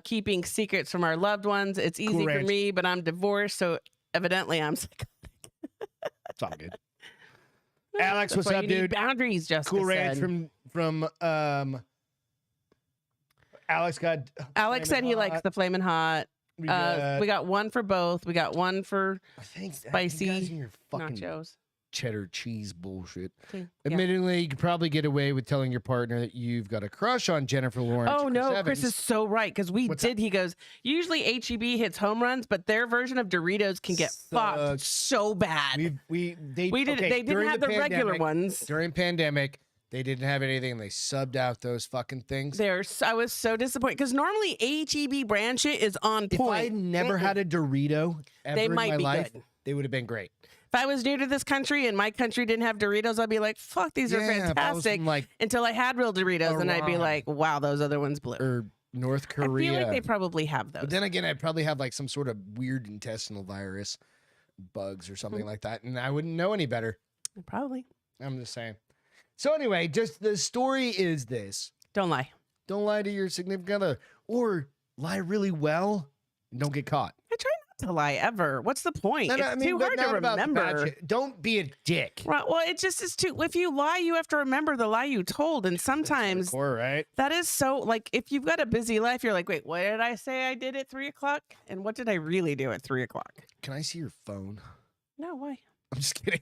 A: keeping secrets from our loved ones. It's easy for me, but I'm divorced, so evidently I'm psychotic.
B: It's all good. Alex, what's up, dude?
A: Boundaries, Justice
B: Cool Ranch
A: said.
B: from Alex got.
A: Alex said he likes the flaming hot. We got one for both. We got one for spicy
B: you guys and your fucking
A: nachos.
B: Cheddar cheese bullshit.
A: Yeah.
B: Admittedly, you could probably get away with telling your partner that you've got a crush on Jennifer Lawrence.
A: Oh, no,
B: Evans.
A: Chris is so right, because he goes, usually HEB hits home runs, but their version of Doritos can get fucked so bad.
B: They
A: didn't have the regular ones.
B: During pandemic, they didn't have anything, and they subbed out those fucking things.
A: I was so disappointed, because normally HEB brand shit is on point.
B: If I never had a Dorito ever in my life,
A: good.
B: they would have been great.
A: If I was new to this country and my country didn't have Doritos, I'd be like, fuck, these are fantastic. Until I had real Doritos, and I'd be like, wow, those other ones blew.
B: Or North Korea.
A: I feel like they probably have those.
B: But then again, I'd probably have like some sort of weird intestinal virus, bugs or something like that, and I wouldn't know any better.
A: Probably.
B: I'm just saying. So anyway, just the story is this.
A: Don't lie.
B: Don't lie to your significant other, or lie really well and don't get caught.
A: I try not to lie ever. What's the point? It's too hard to remember.
B: Don't be a dick.
A: Right. Well, it just is too. If you lie, you have to remember the lie you told, and sometimes that is so. Like, if you've got a busy life, you're like, wait, what did I say I did at 3:00, and what did I really do at 3:00?
B: Can I see your phone?
A: No, why?
B: I'm just kidding.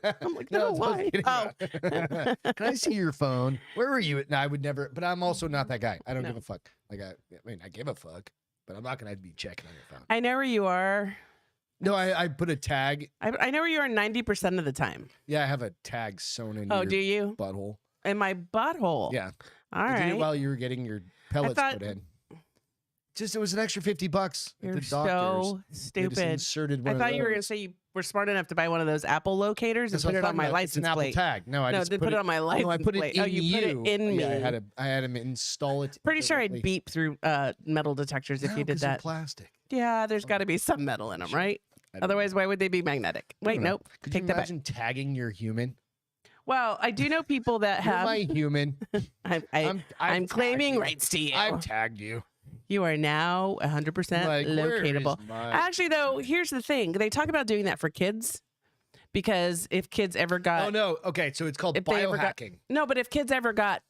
A: I'm like, no, why? Oh.
B: Can I see your phone? Where were you? No, I would never. But I'm also not that guy. I don't give a fuck. Like I give a fuck, but I'm not gonna be checking on your phone.
A: I know where you are.
B: No, I put a tag.
A: I know where you are 90% of the time.
B: Yeah, I have a tag sewn in.
A: Oh, do you?
B: Butthole.
A: In my butthole.
B: Yeah.
A: All right.
B: I did it while you were getting your pellets put in. Just it was an extra $50.
A: You're
B: at the doctors.
A: so stupid.
B: Inserted one
A: I thought you were going to say you were smart enough to buy one of those Apple locators and put it on my license plate.
B: It's an Apple tag. No, I just
A: put it on my license plate.
B: I put it in
A: you put it in me.
B: Yeah, I had him install it.
A: Pretty sure I'd beep through metal detectors if you did that.
B: Plastic.
A: Yeah, there's got to be some metal in them, right? Otherwise, why would they be magnetic? Wait, nope.
B: Could you imagine tagging your human?
A: Well, I do know people that have.
B: You're my human.
A: I'm claiming rights to you.
B: I've tagged you.
A: You are now 100% locatable. Actually, though, here's the thing. They talk about doing that for kids because if kids ever got...
B: Oh, no. Okay, so it's called biohacking.
A: No, but if kids ever got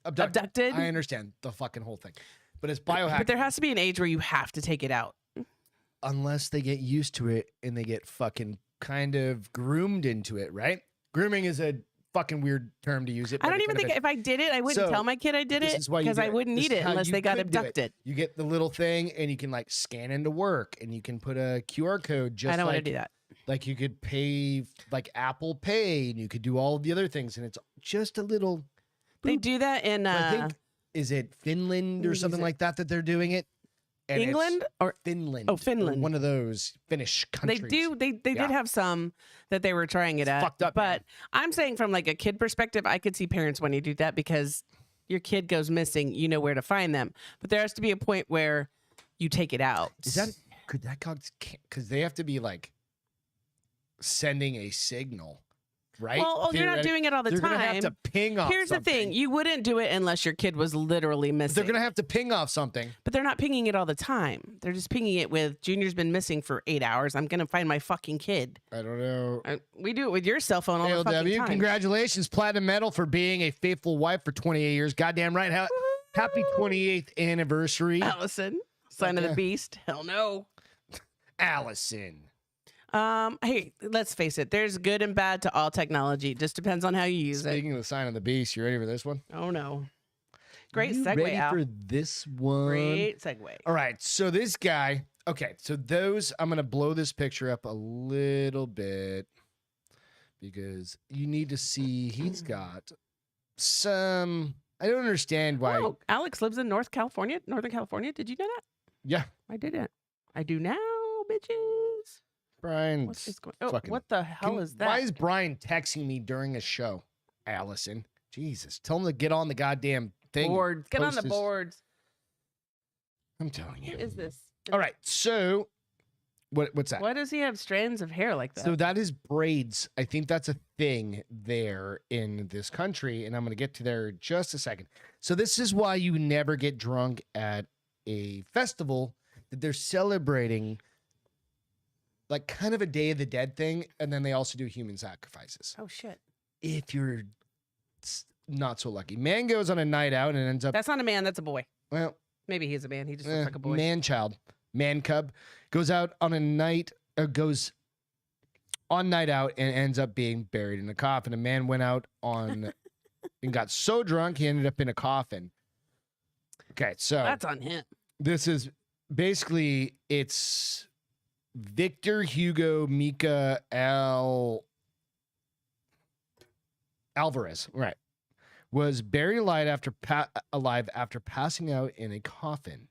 A: abducted...
B: I understand the fucking whole thing. But it's biohacking.
A: But there has to be an age where you have to take it out.
B: Unless they get used to it and they get fucking kind of groomed into it, right? Grooming is a fucking weird term to use it.
A: I don't even think if I did it, I wouldn't tell my kid I did it because I wouldn't need it unless they got abducted.
B: You get the little thing and you can like scan into work and you can put a QR code. Just
A: I don't want to do that.
B: Like you could pay like Apple Pay and you could do all of the other things and it's just a little. Boop.
A: They do that in.
B: I think is it Finland or something like that they're doing it. And
A: England or
B: Finland?
A: Oh, Finland.
B: One of those Finnish countries.
A: They do. They did have some that they were trying it at.
B: Fucked up,
A: but
B: man.
A: I'm saying from like a kid perspective, I could see parents when you do that because your kid goes missing, you know where to find them. But there has to be a point where you take it out.
B: Could that because they have to be like sending a signal. Right?
A: Well, you're not doing it all the time.
B: They're going to have to ping off
A: Here's
B: something.
A: the thing. You wouldn't do it unless your kid was literally missing.
B: They're going to have to ping off something.
A: But they're not pinging it all the time. They're just pinging it with, Junior's been missing for 8 hours. I'm going to find my fucking kid.
B: I don't know.
A: We do it with your cell phone all the fucking time.
B: Congratulations, Platinum Medal, for being a faithful wife for 28 years. Goddamn right. Happy 28th anniversary.
A: Allison, sign of the beast. Hell no.
B: Allison.
A: Hey, let's face it. There's good and bad to all technology. It just depends on how you use it.
B: Speaking of the sign of the beast, you ready for this one?
A: Oh no! Great segue.
B: Ready for this one?
A: Great segue.
B: All right. So this guy. Okay. So those. I'm gonna blow this picture up a little bit because you need to see. He's got some. I don't understand why.
A: Oh, Alex lives in Northern California. Did you know that?
B: Yeah,
A: I didn't. I do now, bitches.
B: Brian,
A: what the hell is that?
B: Why is Brian texting me during a show? Allison, Jesus, tell him to get on the goddamn thing.
A: Boards, get on the boards.
B: I'm telling you.
A: What is this?
B: All right, so What's that?
A: Why does he have strands of hair like that?
B: So that is braids. I think that's a thing there in this country, and I'm going to get to there in just a second. So this is why you never get drunk at a festival that they're celebrating, like kind of a Day of the Dead thing, and then they also do human sacrifices.
A: Oh shit!
B: If you're not so lucky, man goes on a night out and ends up.
A: That's not a man. That's a boy.
B: Well,
A: maybe he's a man. He just looks like a boy.
B: Man cub goes out on a night, goes on night out and ends up being buried in a coffin. A man went out on and got so drunk he ended up in a coffin. Okay, so
A: that's on him.
B: This is basically it's Victor Hugo Mika Alvarez, right? Was buried alive after passing out in a coffin.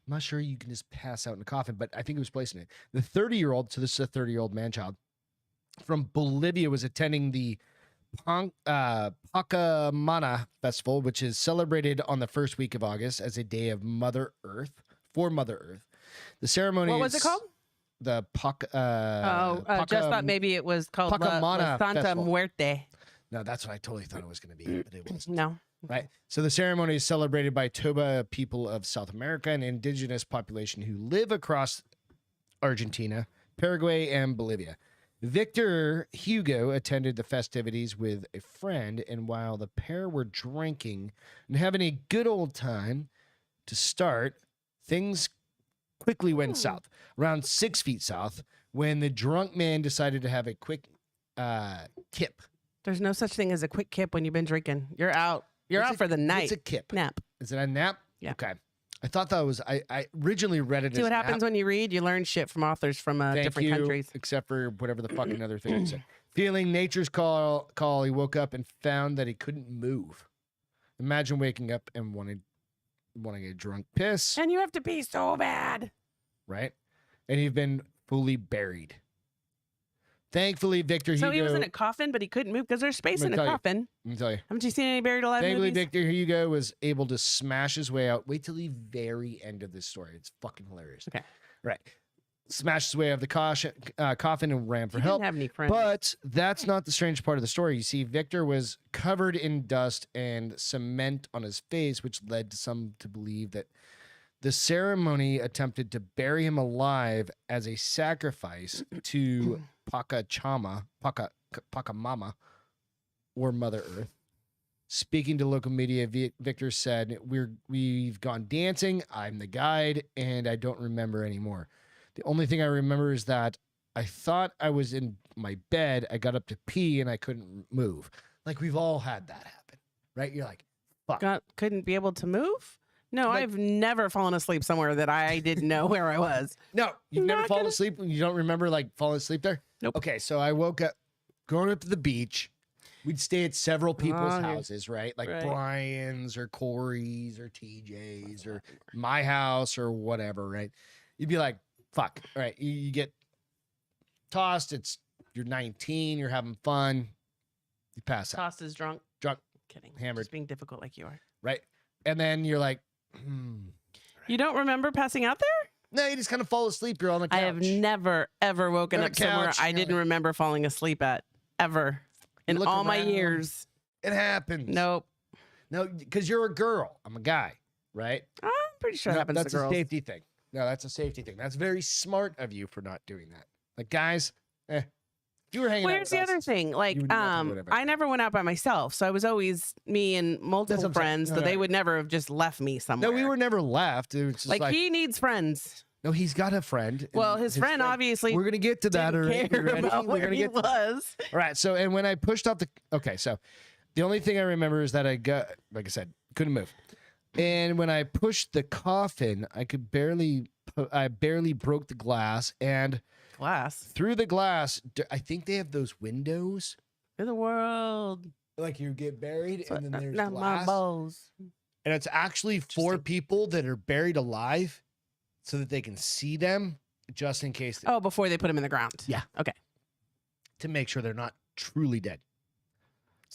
B: I'm not sure you can just pass out in a coffin, but I think he was placed in it. The 30-year-old, so this is a 30-year-old man-child from Bolivia, was attending the Pachamama Festival, which is celebrated on the first week of August as a day of Mother Earth, for Mother Earth. The ceremony
A: What was it called?
B: The
A: just thought maybe it was called La Santa
B: Festival.
A: Muerte.
B: No, that's what I totally thought it was going to be, but it wasn't.
A: No.
B: Right. So the ceremony is celebrated by Toba people of South America, an indigenous population who live across Argentina, Paraguay, and Bolivia. Victor Hugo attended the festivities with a friend, and while the pair were drinking and having a good old time to start, things quickly went south, around 6 feet south, when the drunk man decided to have a quick kip.
A: There's no such thing as a quick kip when you've been drinking. You're out. You're out for the night.
B: It's a kip.
A: Nap.
B: Is it a nap?
A: Yeah.
B: Okay. I thought that was, I originally read it as
A: See what
B: nap.
A: happens when you read? You learn shit from authors from different countries.
B: Except for whatever the fucking other thing he said. Feeling nature's call, he woke up and found that he couldn't move. Imagine waking up and wanting a drunk piss.
A: And you have to pee so bad.
B: Right? And you've been fully buried. Thankfully, Victor Hugo...
A: So he was in a coffin, but he couldn't move because there's space in a coffin.
B: Let me tell you.
A: Haven't you seen any buried alive
B: Thankfully,
A: movies?
B: Victor Hugo was able to smash his way out. Wait till the very end of this story. It's fucking hilarious.
A: Okay.
B: Right. Smashed his way out of the coffin and ran for help.
A: Didn't have any friends.
B: But that's not the strange part of the story. You see, Victor was covered in dust and cement on his face, which led some to believe that the ceremony attempted to bury him alive as a sacrifice to Pachamama, or Mother Earth. Speaking to local media, Victor said, "We've gone dancing. I'm the guide, and I don't remember anymore. The only thing I remember is that I thought I was in my bed. I got up to pee, and I couldn't move." Like, we've all had that happen, right? You're like, fuck.
A: Couldn't be able to move? No,
B: Like-
A: I've never fallen asleep somewhere that I didn't know where I was.
B: No, you've never
A: Not
B: fallen
A: gonna-
B: asleep? You don't remember, like, falling asleep there?
A: Nope.
B: Okay, so I woke up, going up to the beach. We'd stay at several people's
A: Oh,
B: houses, right? Like
A: right.
B: Brian's or Corey's or TJ's or my house or whatever, right? You'd be like, fuck, all right? You get tossed. You're 19. You're having fun. You pass out.
A: Tossed is drunk.
B: Drunk,
A: Kidding.
B: Hammered.
A: Just being difficult like you are.
B: right? And then you're like,
A: You don't remember passing out there?
B: no, you just kind of fall asleep. You're on the couch.
A: I have never, ever woken
B: On a
A: up somewhere
B: couch,
A: I
B: you're
A: didn't
B: like-
A: remember falling asleep at. Ever. In
B: look
A: all my
B: around.
A: years.
B: It happens.
A: Nope.
B: No, because you're a girl. I'm a guy, right?
A: I'm pretty sure it
B: No,
A: happens
B: that's
A: to
B: a
A: girls.
B: safety thing. No, that's a safety thing. That's very smart of you for not doing that. Like, guys, if you were hanging
A: Well,
B: out
A: here's
B: with
A: the
B: us,
A: other thing. Like,
B: you would not do whatever.
A: I never went out by myself. So I was always me and
B: That's what
A: multiple
B: I'm saying.
A: friends.
B: No,
A: So
B: no.
A: they would never have just left me somewhere.
B: No, we were never left. It was just
A: like, he needs friends.
B: no, he's got a friend. and
A: Well, his friend obviously
B: We're gonna get to that.
A: didn't
B: All right?
A: care
B: You ready?
A: about
B: We're
A: where
B: gonna
A: he
B: get to
A: was.
B: All right. So, and when I pushed off so the only thing I remember is that I got, like I said, couldn't move. And when I pushed the coffin, I barely broke the glass. And
A: Glass.
B: through the glass, I think they have those windows.
A: In the world.
B: Like, you get buried and then there's
A: Not my
B: glass.
A: balls.
B: And it's actually for people that are buried alive so that they can see them just in case
A: Oh, before they put him in the ground.
B: Yeah.
A: Okay.
B: to make sure they're not truly dead.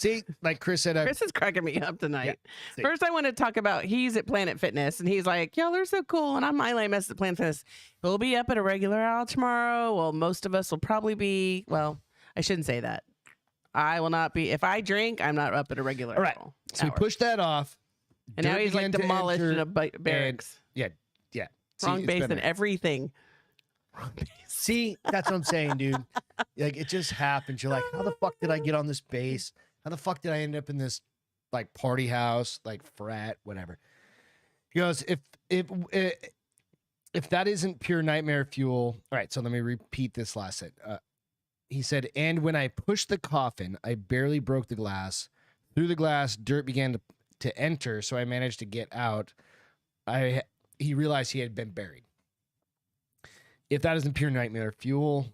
B: See, like Chris said,
A: Chris is cracking me up tonight.
B: see.
A: First, I want to talk about he's at Planet Fitness, and he's like, "Y'all are so cool," and I'm my lame ass at Planet Fitness. He'll be up at a regular hour tomorrow. Well, most of us will probably be. Well, I shouldn't say that. I will not be. If I drink, I'm not up at a regular.
B: All right. So we pushed that off.
A: And now
B: Dirt
A: he's like
B: began to
A: demolished
B: enter,
A: in a barracks.
B: Yeah. See,
A: Wrong
B: it's
A: base
B: been
A: and
B: there.
A: everything.
B: See, that's what I'm saying, dude. Like, it just happens. You're like, how the fuck did I get on this base? How the fuck did I end up in this, like, party house, like, frat, whatever? He goes, if that isn't pure nightmare fuel. All right, so let me repeat this last set. He said, and when I pushed the coffin, I barely broke the glass. Through the glass, dirt began to enter, so I managed to get out. He realized he had been buried. If that isn't pure nightmare fuel,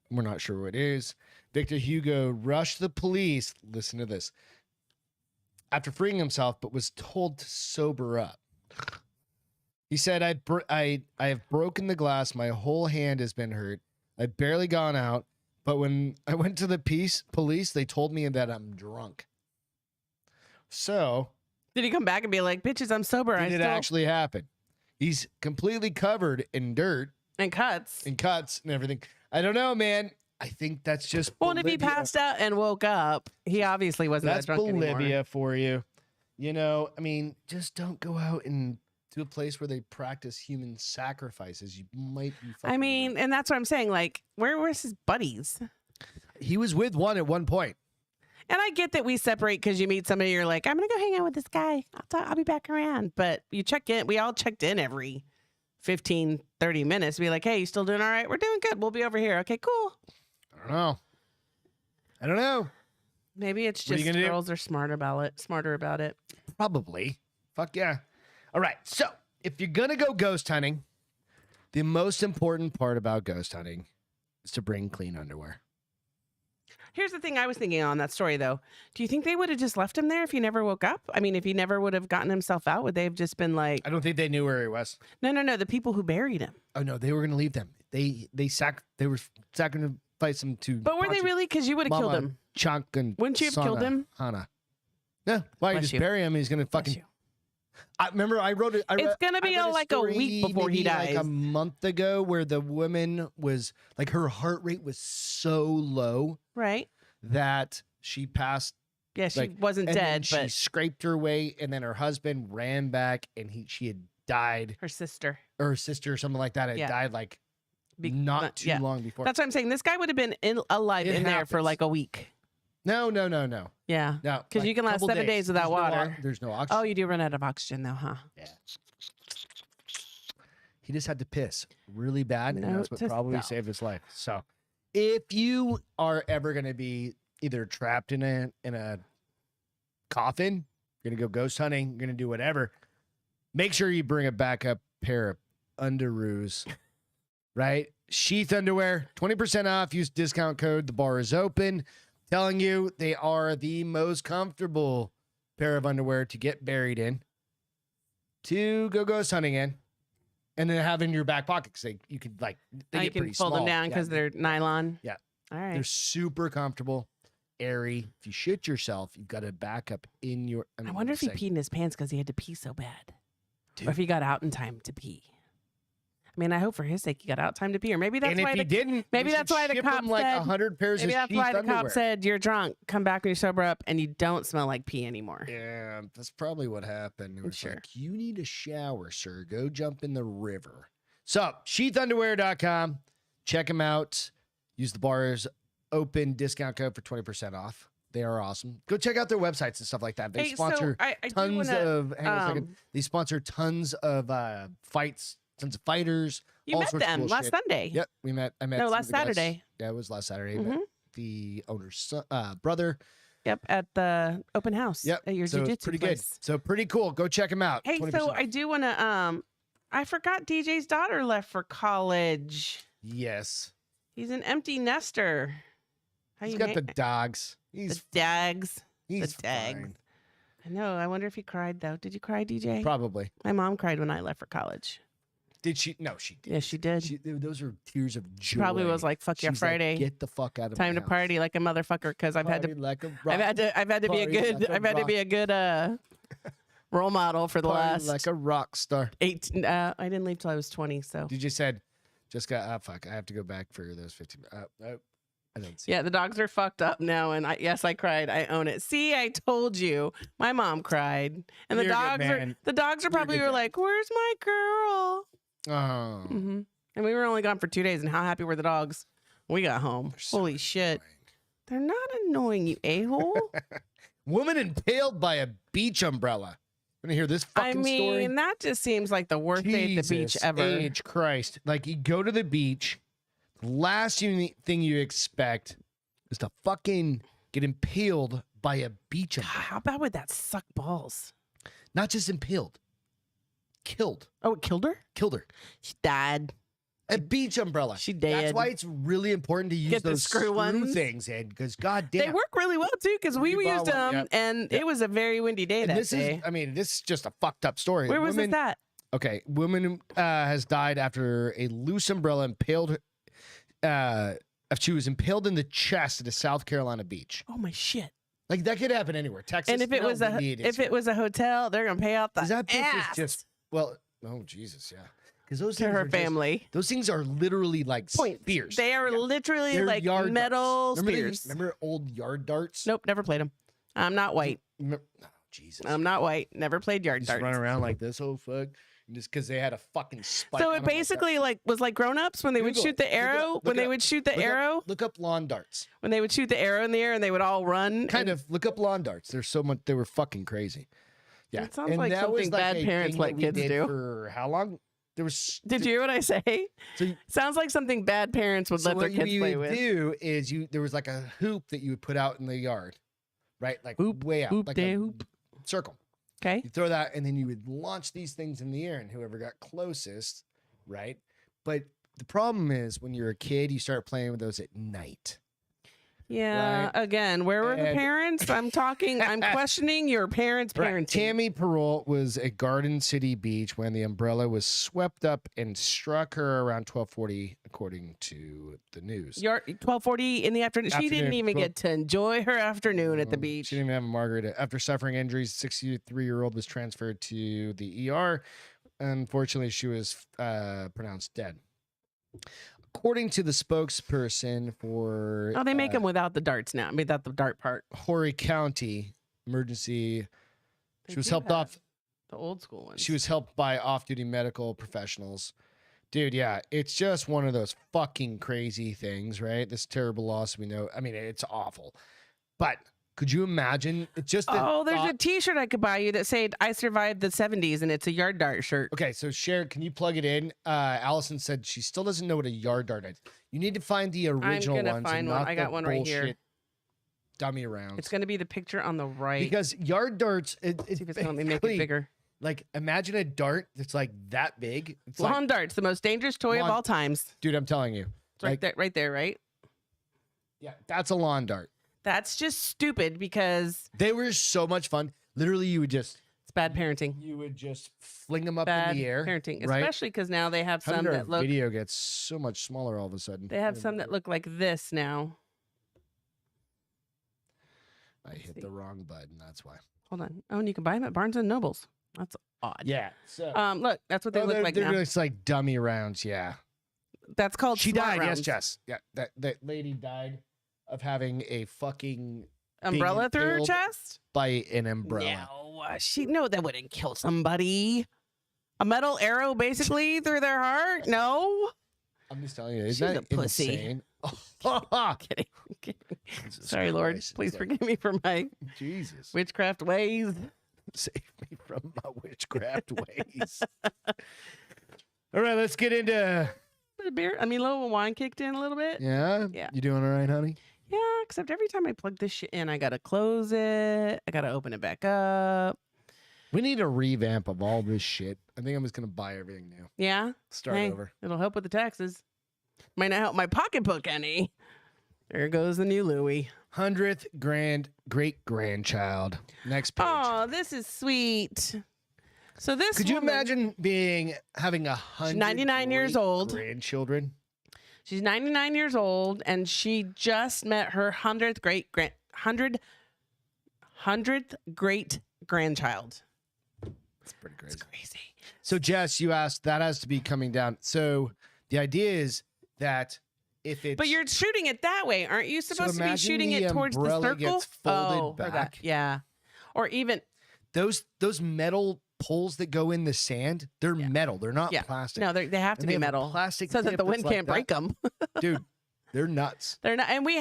B: we're not sure what is. Victor Hugo rushed the police. Listen to this. After freeing himself, but was told to sober up. He said, I have broken the glass. My whole hand has been hurt. I've barely gone out. But when I went to the police, they told me that I'm drunk. So.
A: Did he come back and be like, bitches, I'm sober?
B: Did it actually happen? He's completely covered in dirt.
A: And cuts.
B: And everything. I don't know, man. I think that's just
A: Well, and if he passed out and woke up, he obviously wasn't that drunk
B: Bolivia
A: anymore.
B: for you. You know, I mean, just don't go out and to a place where they practice human sacrifices. You might be fucking
A: I mean, and that's what I'm saying. Like, where was his buddies?
B: he was with one at one point.
A: And I get that we separate because you meet somebody, you're like, I'm going to go hang out with this guy. I'll be back around. But you check in. We all checked in every 15, 30 minutes. Be like, hey, you still doing all right? We're doing good. We'll be over here. Okay, cool.
B: I don't know.
A: Maybe it's
B: What are
A: just
B: you gonna do?
A: girls are smarter about it.
B: Probably. Fuck yeah. All right. So if you're going to go ghost hunting, the most important part about ghost hunting is to bring clean underwear.
A: Here's the thing I was thinking on that story, though. Do you think they would have just left him there if he never woke up? I mean, if he never would have gotten himself out, would they have just been like,
B: I don't think they knew where he was.
A: No, the people who buried him.
B: Oh no, they were going to leave them. They were sacrifice him to.
A: But were they really? Because you would have killed him.
B: Chunk and
A: Wouldn't you have killed him?
B: Hana. No, why you
A: Bless
B: just
A: you.
B: bury him? He's going to
A: Bless
B: fucking.
A: you.
B: I remember I wrote it.
A: It's going to be like a week before he dies.
B: Like a month ago, where the woman was like her heart rate was so low
A: Right?
B: that she passed.
A: Yeah, she
B: Like,
A: wasn't
B: And then
A: dead,
B: she
A: but
B: scraped her way, and then her husband ran back, and she had died,
A: her sister.
B: or her sister, or something like that, had
A: Yeah.
B: died like
A: Be-
B: not too
A: yeah.
B: long before.
A: That's what I'm saying. This guy would have been alive
B: It
A: in there for
B: happens.
A: like a week.
B: No.
A: Yeah.
B: No,
A: 'Cause you can last
B: couple
A: 7 days without
B: There's no
A: water.
B: there's no oxygen.
A: Oh, you do run out of oxygen, though, huh?
B: Yeah. He just had to piss really bad, and that's
A: Note
B: what
A: to
B: probably
A: self.
B: saved his life. So, if you are ever going to be either trapped in a coffin, you're going to go ghost hunting, you're going to do whatever, make sure you bring a backup pair of underoos, right? Sheath underwear, 20% off. Use discount code. The bar is open. Telling you, they are the most comfortable pair of underwear to get buried in, to go ghost hunting in, and then have in your back pocket because you could they
A: you
B: get
A: can
B: pretty
A: fold
B: small.
A: them down
B: Yeah,
A: because they're nylon.
B: Yeah.
A: All
B: they're
A: right.
B: super comfortable, airy. If you shit yourself, you've got a backup in your.
A: I wonder if he peed in his pants because he had to pee so bad. Or if he got out in time to pee. I mean, I hope for his sake he got out in time to pee. Or maybe that's
B: And
A: why
B: if he didn't,
A: maybe
B: you
A: that's
B: should
A: why the
B: ship
A: cop
B: him like
A: said-
B: 100 pairs
A: maybe
B: of
A: that's
B: sheath
A: why the
B: underwear.
A: cop said, you're drunk. Come back when you sober up and you don't smell like pee anymore.
B: Yeah, that's probably what happened. It was
A: sure.
B: like, you need a shower, sir. Go jump in the river. So, sheathunderwear.com. Check them out. Use the bars open discount code for 20% off. They are awesome. Go check out their websites and stuff like that. They
A: Hey,
B: sponsor
A: so I do
B: tons
A: wanna,
B: of. Hang on a second. They sponsor tons of fights, tons of fighters.
A: you
B: all
A: met
B: sorts of
A: them
B: cool
A: last
B: shit.
A: Sunday.
B: Yep, we met. I met.
A: No,
B: some
A: last
B: of the guys.
A: Saturday.
B: Yeah, it was last Saturday.
A: Mhm.
B: Met the owner's son, brother.
A: Yep, at the open house.
B: Yep.
A: At your
B: So it's
A: jiu-jitsu
B: pretty
A: place.
B: good. So pretty cool. Go check them out.
A: Hey,
B: 20%
A: so
B: off.
A: I do want to, I forgot DJ's daughter left for college.
B: Yes.
A: He's an empty nester. How
B: He's
A: you
B: got
A: na-
B: the dogs.
A: the
B: He's
A: dags.
B: he's
A: dags.
B: fine.
A: I know. I wonder if he cried though. Did you cry, DJ?
B: Probably.
A: My mom cried when I left for college.
B: Did she? No, she did.
A: Yeah, she did.
B: Those are tears of joy.
A: She probably was like, "Fuck yeah,
B: She's
A: Friday,
B: Like, get the fuck out of
A: time
B: my
A: to
B: house.
A: party like a motherfucker." Because I've had to,
B: Like
A: I've had to be a good, I've had to be a good role model for the last
B: like a rock star.
A: 18. I didn't leave till I was 20. So
B: Did you said just got? Fuck, I have to go back for those 15. I don't see.
A: yeah, the dogs are fucked up now, and I cried. I own it. See, I told you, my mom cried, and
B: You're a good
A: the dogs are probably
B: good
A: like, "Where's my girl?"
B: Oh,
A: And we were only gone for 2 days, and how happy were the dogs? We got home.
B: so
A: Holy shit!
B: annoying.
A: They're not annoying, you a-hole.
B: Woman impaled by a beach umbrella. Want to hear this
A: I
B: fucking
A: mean,
B: story?
A: that just seems like the worst day at the beach
B: Jesus
A: ever.
B: H. Christ. Like, you go to the beach, the last thing you expect is to fucking get impaled by a beach
A: God,
B: umbrella.
A: how bad would that suck balls?
B: Not just impaled, killed.
A: Oh, it killed her?
B: Killed her.
A: She died.
B: A beach umbrella.
A: She
B: That's
A: dead.
B: why it's really important to use
A: Get the
B: those
A: screw ones.
B: things in, because goddamn.
A: They work really well too, because we
B: You bought
A: used
B: one,
A: them,
B: yep.
A: and it was a very windy day
B: and
A: that
B: this
A: day.
B: is, I mean, this is just a fucked up story.
A: Where was this at?
B: Okay, woman has died after a loose umbrella impaled her. She was impaled in the chest at a South Carolina beach.
A: Oh my shit!
B: Like, that could happen anywhere. Texas.
A: And if it was a hotel, they're gonna pay out the
B: that bitch
A: ass
B: is just oh Jesus, yeah. Because those
A: to
B: things
A: her
B: are just-
A: family.
B: those things are literally like
A: Point.
B: spears.
A: They are literally
B: They're
A: like
B: yard
A: metal
B: darts.
A: spears.
B: Remember old yard darts?
A: Nope, never played them. I'm not white.
B: Oh, Jesus.
A: I'm not white. Never played yard
B: Just
A: darts.
B: run around like this. Oh fuck! And just because they had a fucking spike.
A: So
B: on
A: it
B: 'em like that.
A: basically like was like grown-ups when they would
B: Google
A: shoot the
B: it. Look it up.
A: arrow.
B: Look
A: When
B: it
A: they
B: up.
A: would shoot the
B: Look up-
A: arrow.
B: Look up lawn darts.
A: When they would shoot the arrow in the air and they would all run.
B: Kind of look up lawn darts. There's so much. They were fucking crazy. Yeah,
A: It sounds
B: and
A: like
B: that was
A: something bad
B: a
A: parents
B: thing
A: let
B: that we
A: kids
B: did
A: do.
B: For how long? There was.
A: Did you hear what I say?
B: So,
A: Sounds like something bad parents would
B: so
A: let their
B: what
A: kids
B: you
A: play
B: would
A: with.
B: do is there was like a hoop that you would put out in the yard, right? Like
A: Hoop,
B: way out,
A: hoop,
B: like
A: de
B: a
A: hoop.
B: circle.
A: Okay.
B: You throw that, and then you would launch these things in the air, and whoever got closest, right? But the problem is when you're a kid, you start playing with those at night.
A: Yeah.
B: Right.
A: Again, where were the
B: And-
A: parents? I'm questioning your parents'
B: Right.
A: parenting.
B: Tammy Perrault was at Garden City Beach when the umbrella was swept up and struck her around 12:40, according to the news.
A: Your 12:40 in the afternoon. She didn't
B: Afternoon,
A: even
B: 12
A: get to enjoy her afternoon at the beach.
B: She didn't even have a margarita. After suffering injuries, the 63-year-old was transferred to the ER. Unfortunately, she was pronounced dead. According to the spokesperson for
A: Oh, they make them without the darts now. Without the dart part.
B: Horry County Emergency,
A: They
B: she was
A: do
B: helped
A: have
B: off.
A: The old school ones.
B: She was helped by off-duty medical professionals. Dude, yeah, it's just one of those fucking crazy things, right? This terrible loss we know. I mean, it's awful. But could you imagine? It's just the
A: Oh, there's a
B: thought-
A: T-shirt I could buy you that said "I survived the '70s" and it's a yard dart shirt.
B: Okay, so Sharon, can you plug it in? Allison said she still doesn't know what a yard dart is. You need to find the original
A: gonna
B: ones.
A: find
B: and
A: one.
B: not
A: I got
B: the
A: one right here.
B: bullshit Dummy rounds.
A: It's going to be the picture on the right.
B: Because yard darts,
A: See if it's going to let me make it
B: basically-
A: bigger.
B: Like, imagine a dart that's like that big. It's like,
A: Lawn darts, the most dangerous toy of
B: Lawn-
A: all times.
B: dude, I'm telling you.
A: It's right
B: Like,
A: there, right there, right?
B: yeah, that's a lawn dart.
A: That's just stupid because
B: They were so much fun. Literally, you would just
A: bad parenting.
B: fling them up
A: Bad
B: in the air.
A: parenting,
B: right?
A: especially because now they have
B: How
A: some
B: did our
A: that look.
B: video gets so much smaller all of a sudden?
A: They have some that look like this now.
B: I hit
A: see.
B: the wrong button. That's why.
A: Hold on. Oh, and you can buy them at Barnes and Nobles. That's odd.
B: Yeah. So.
A: Look, that's what they look like
B: they're
A: now.
B: just like dummy rounds. Yeah.
A: That's called.
B: She
A: smart
B: died.
A: rounds.
B: Yes, Jess. Yeah. That lady died of having a fucking
A: Umbrella through her
B: impaled
A: chest.
B: by an umbrella.
A: No, that wouldn't kill somebody. A metal arrow, basically through their heart. No.
B: I'm just telling you,
A: She's
B: isn't
A: a
B: that
A: pussy.
B: insane?
A: Kidding. Kidding.
B: Jesus
A: Sorry, Lord.
B: Christ,
A: Please
B: it's like,
A: forgive me for my
B: Jesus,
A: witchcraft ways.
B: save me from my witchcraft ways. All right, let's get into.
A: The beer. I mean, a little wine kicked in a little bit.
B: Yeah.
A: Yeah.
B: You doing all right, honey?
A: Yeah, except every time I plug this shit in, I gotta close it. I gotta open it back up.
B: We need a revamp of all this shit. I think I'm just gonna buy everything new.
A: Yeah.
B: Start
A: Hey,
B: over.
A: It'll help with the taxes. Might not help my pocketbook any. There goes the new Louis.
B: 100th great grandchild. Next page.
A: Oh, this is sweet. So this
B: Could you
A: woman,
B: imagine having 100
A: 99 years old.
B: grandchildren?
A: She's 99 years old, and she just met her 100th great grandchild.
B: That's pretty crazy.
A: It's crazy.
B: So Jess, you asked, that has to be coming down. So the idea is that if it's,
A: But you're shooting it that way, aren't you? Supposed to be
B: imagine
A: shooting
B: the
A: it towards the
B: umbrella
A: circle.
B: gets folded
A: for that.
B: back.
A: Yeah. Or even
B: those metal poles that go in the sand, they're metal. They're not plastic.
A: no, they have to
B: And
A: be
B: they have a
A: metal,
B: plastic
A: so that
B: tip
A: the
B: that's
A: wind
B: like
A: can't
B: that.
A: break them.
B: Dude, they're nuts.
A: They're not, and we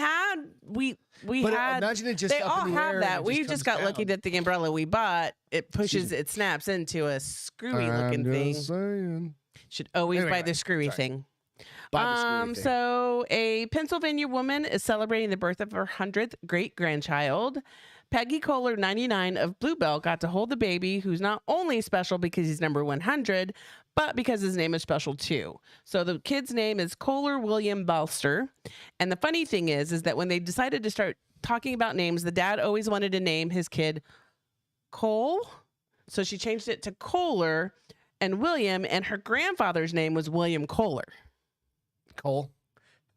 B: But
A: had.
B: imagine it just
A: They
B: up
A: all
B: in the air
A: have
B: and
A: that.
B: it
A: We
B: just
A: just
B: comes
A: got lucky
B: down.
A: that the umbrella we bought, it pushes, it snaps into a screwy looking thing.
B: Saying.
A: Should always buy
B: Anyway,
A: the screwy
B: sorry.
A: thing.
B: Buy the screwy thing.
A: So a Pennsylvania woman is celebrating the birth of her 100th great grandchild. Peggy Kohler, 99, of Bluebell, got to hold the baby, who's not only special because he's number 100, but because his name is special too. So the kid's name is Kohler William Balster. And the funny thing is that when they decided to start talking about names, the dad always wanted to name his kid Cole. So she changed it to Kohler and William, and her grandfather's name was William Kohler.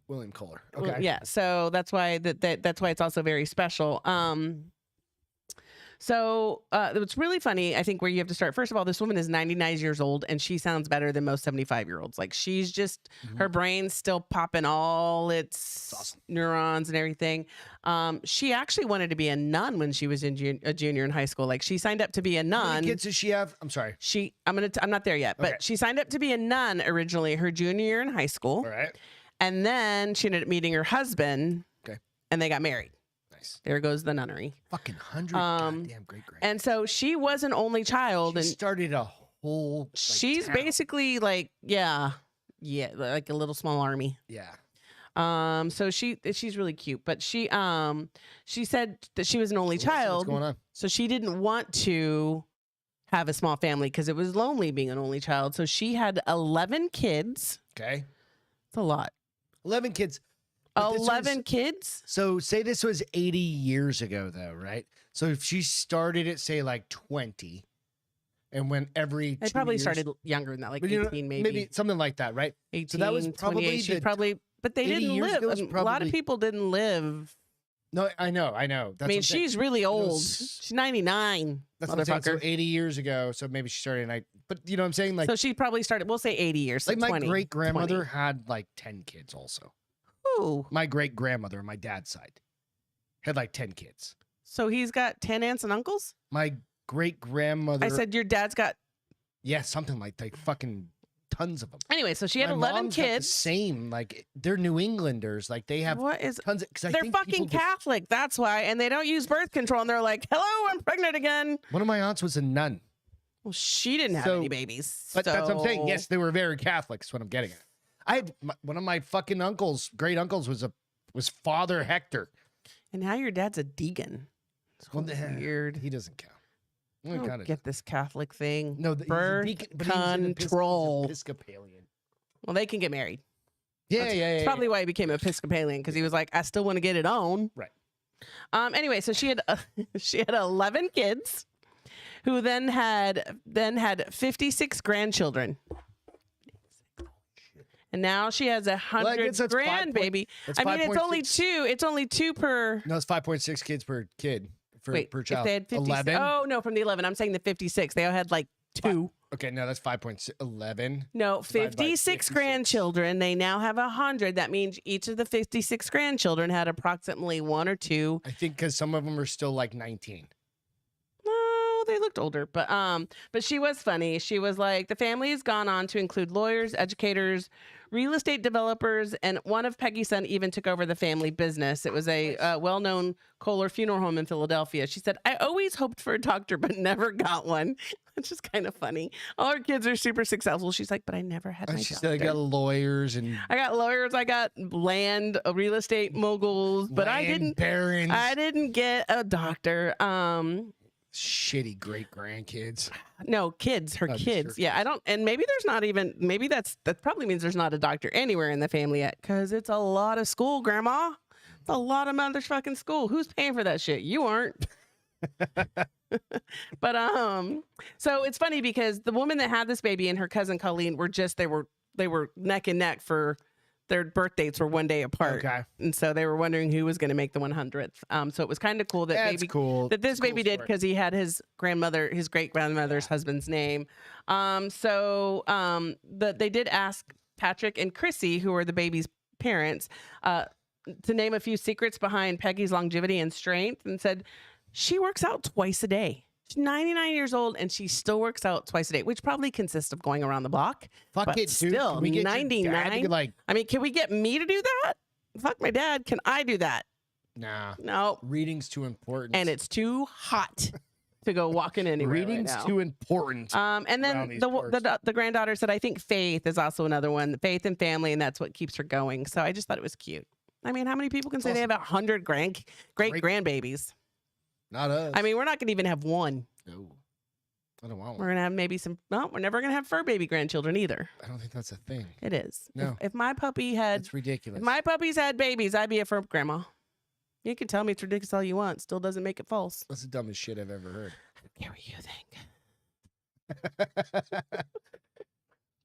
B: William Kohler.
A: Well,
B: Okay.
A: yeah, so that's why that's why it's also very special. So it's really funny, I think, where you have to start. First of all, this woman is 99 years old, and she sounds better than most 75-year-olds. Like, she's just, her brain's still popping all its neurons and everything. She actually wanted to be a nun when she was in a junior in high school. Like, she signed up to be a nun.
B: How many kids does she have? I'm sorry.
A: I'm not there yet, but
B: Okay.
A: she signed up to be a nun originally her junior year in high school.
B: All right.
A: And then she ended up meeting her husband.
B: Okay.
A: And they got married.
B: Nice.
A: There goes the nunnery.
B: Fucking 100 goddamn great grand.
A: And so she was an only child,
B: She
A: and
B: started a whole. Like,
A: she's
B: town.
A: basically like, yeah, like a little small army.
B: Yeah.
A: So she's really cute, but she said that she was an only child.
B: What's going on?
A: So she didn't want to have a small family because it was lonely being an only child. So she had 11 kids.
B: Okay.
A: It's a lot.
B: 11 kids. But this
A: 11 kids?
B: So say this was 80 years ago, though, right? So if she started at, say, like 20, and when every
A: They
B: 2
A: probably
B: years,
A: started younger than that, like
B: but, you know,
A: 18 maybe.
B: something like that, right?
A: 18,
B: So that was
A: 28.
B: probably
A: She
B: the-
A: probably, but they
B: 80
A: didn't
B: years
A: live.
B: ago was
A: A lot
B: probably-
A: of people didn't live.
B: No, I know. That's
A: I mean,
B: what I'm saying.
A: she's really old.
B: was-
A: She's 99.
B: That's what I'm saying. So
A: Motherfucker.
B: 80 years ago. So maybe she started at but you know what I'm saying? Like,
A: So she probably started, we'll say 80 years. So
B: like my
A: 20,
B: great grandmother
A: 20.
B: had like 10 kids also.
A: Ooh.
B: My great grandmother on my dad's side had like 10 kids.
A: So he's got 10 aunts and uncles?
B: My great grandmother.
A: I said your dad's got.
B: yeah, something like fucking tons of them.
A: Anyway, so she had
B: My
A: 11
B: mom's got the
A: kids.
B: same, like they're New Englanders. Like they have
A: What is.
B: tons of. Because
A: They're fucking Catholic. That's why. And they don't use birth control. And they're like, hello, I'm pregnant again.
B: One of my aunts was a nun,
A: Well, she didn't have
B: So-
A: any babies.
B: but that's what I'm saying.
A: so-
B: Yes, they were very Catholic. Is what I'm getting at. I had one of my fucking uncles, great uncles, was Father Hector.
A: And now your dad's a deacon. It's
B: Well,
A: weird.
B: He doesn't count.
A: I
B: Well,
A: don't
B: kinda
A: get this Catholic thing.
B: No, he's a
A: Birth
B: deacon, but he was an
A: control.
B: Episcopalian.
A: Well, they can get married.
B: Yeah,
A: That's-
B: yeah, yeah.
A: It's probably why he became Episcopalian, because he was like, I still want to get it on.
B: Right.
A: Anyway, so she had she had 11 kids, who then had 56 grandchildren, and now she has a
B: Well, I guess
A: 100
B: that's
A: grandbaby.
B: that's
A: I mean, it's
B: 5.6.
A: only two. It's only two per.
B: No, it's 5.6 kids per kid per
A: Wait,
B: child.
A: if they had 56.
B: 11.
A: Oh no, from the 11. I'm saying the 56. They all had like two.
B: Okay, no, that's 5.11.
A: No,
B: Divided by
A: 56
B: 56.
A: grandchildren. They now have 100. That means each of the 56 grandchildren had approximately one or two.
B: I think because some of them are still like 19.
A: No, they looked older, but she was funny. She was like, the family has gone on to include lawyers, educators, real estate developers, and one of Peggy's son even took over the family business. It was a well-known Kohler funeral home in Philadelphia. She said, I always hoped for a doctor, but never got one. Which is kind of funny. All her kids are super successful. She's like, but I never had my
B: She
A: doctor.
B: said I got lawyers and
A: I got lawyers, I got land, real estate moguls, but
B: land barons.
A: I didn't get a doctor.
B: Shitty great grandkids.
A: No, kids, her
B: Oh, just
A: kids.
B: her
A: Yeah, I don't, and maybe there's not even, maybe that probably means there's not a doctor anywhere in the family yet, because it's a lot of school, Grandma. It's a lot of motherfucking school. Who's paying for that shit? You aren't. But so it's funny because the woman that had this baby and her cousin Colleen were they were neck and neck for their birth dates were one day apart.
B: Okay.
A: And so they were wondering who was going to make the 100th. So it was kind of cool that this baby did, because he had his great grandmother's husband's name. They did ask Patrick and Chrissy, who are the baby's parents, to name a few secrets behind Peggy's longevity and strength, and said she works out twice a day. She's 99 years old and she still works out twice a day, which probably consists of going around the block.
B: Fuck
A: but
B: it, dude.
A: still,
B: Can we get
A: 99. I mean, can we get me to do that? Fuck my dad. Can I do that?
B: Nah.
A: No.
B: Reading's too important.
A: And it's too hot to go walking anywhere.
B: Reading's too important.
A: And then the granddaughter said, I think Faith is also another one. Faith and family, and that's what keeps her going. So I just thought it was cute. I mean, how many people can say they have 100 great grandbabies?
B: Not us.
A: I mean, we're not going to even have one.
B: No. I don't want one.
A: We're going to have maybe some. No, we're never going to have fur baby grandchildren either.
B: I don't think that's a thing.
A: It is.
B: No.
A: If my puppy had.
B: It's ridiculous.
A: If my puppies had babies, I'd be a fur grandma. You can tell me it's ridiculous all you want. Still doesn't make it false.
B: That's the dumbest shit I've ever heard.
A: I don't care what you think.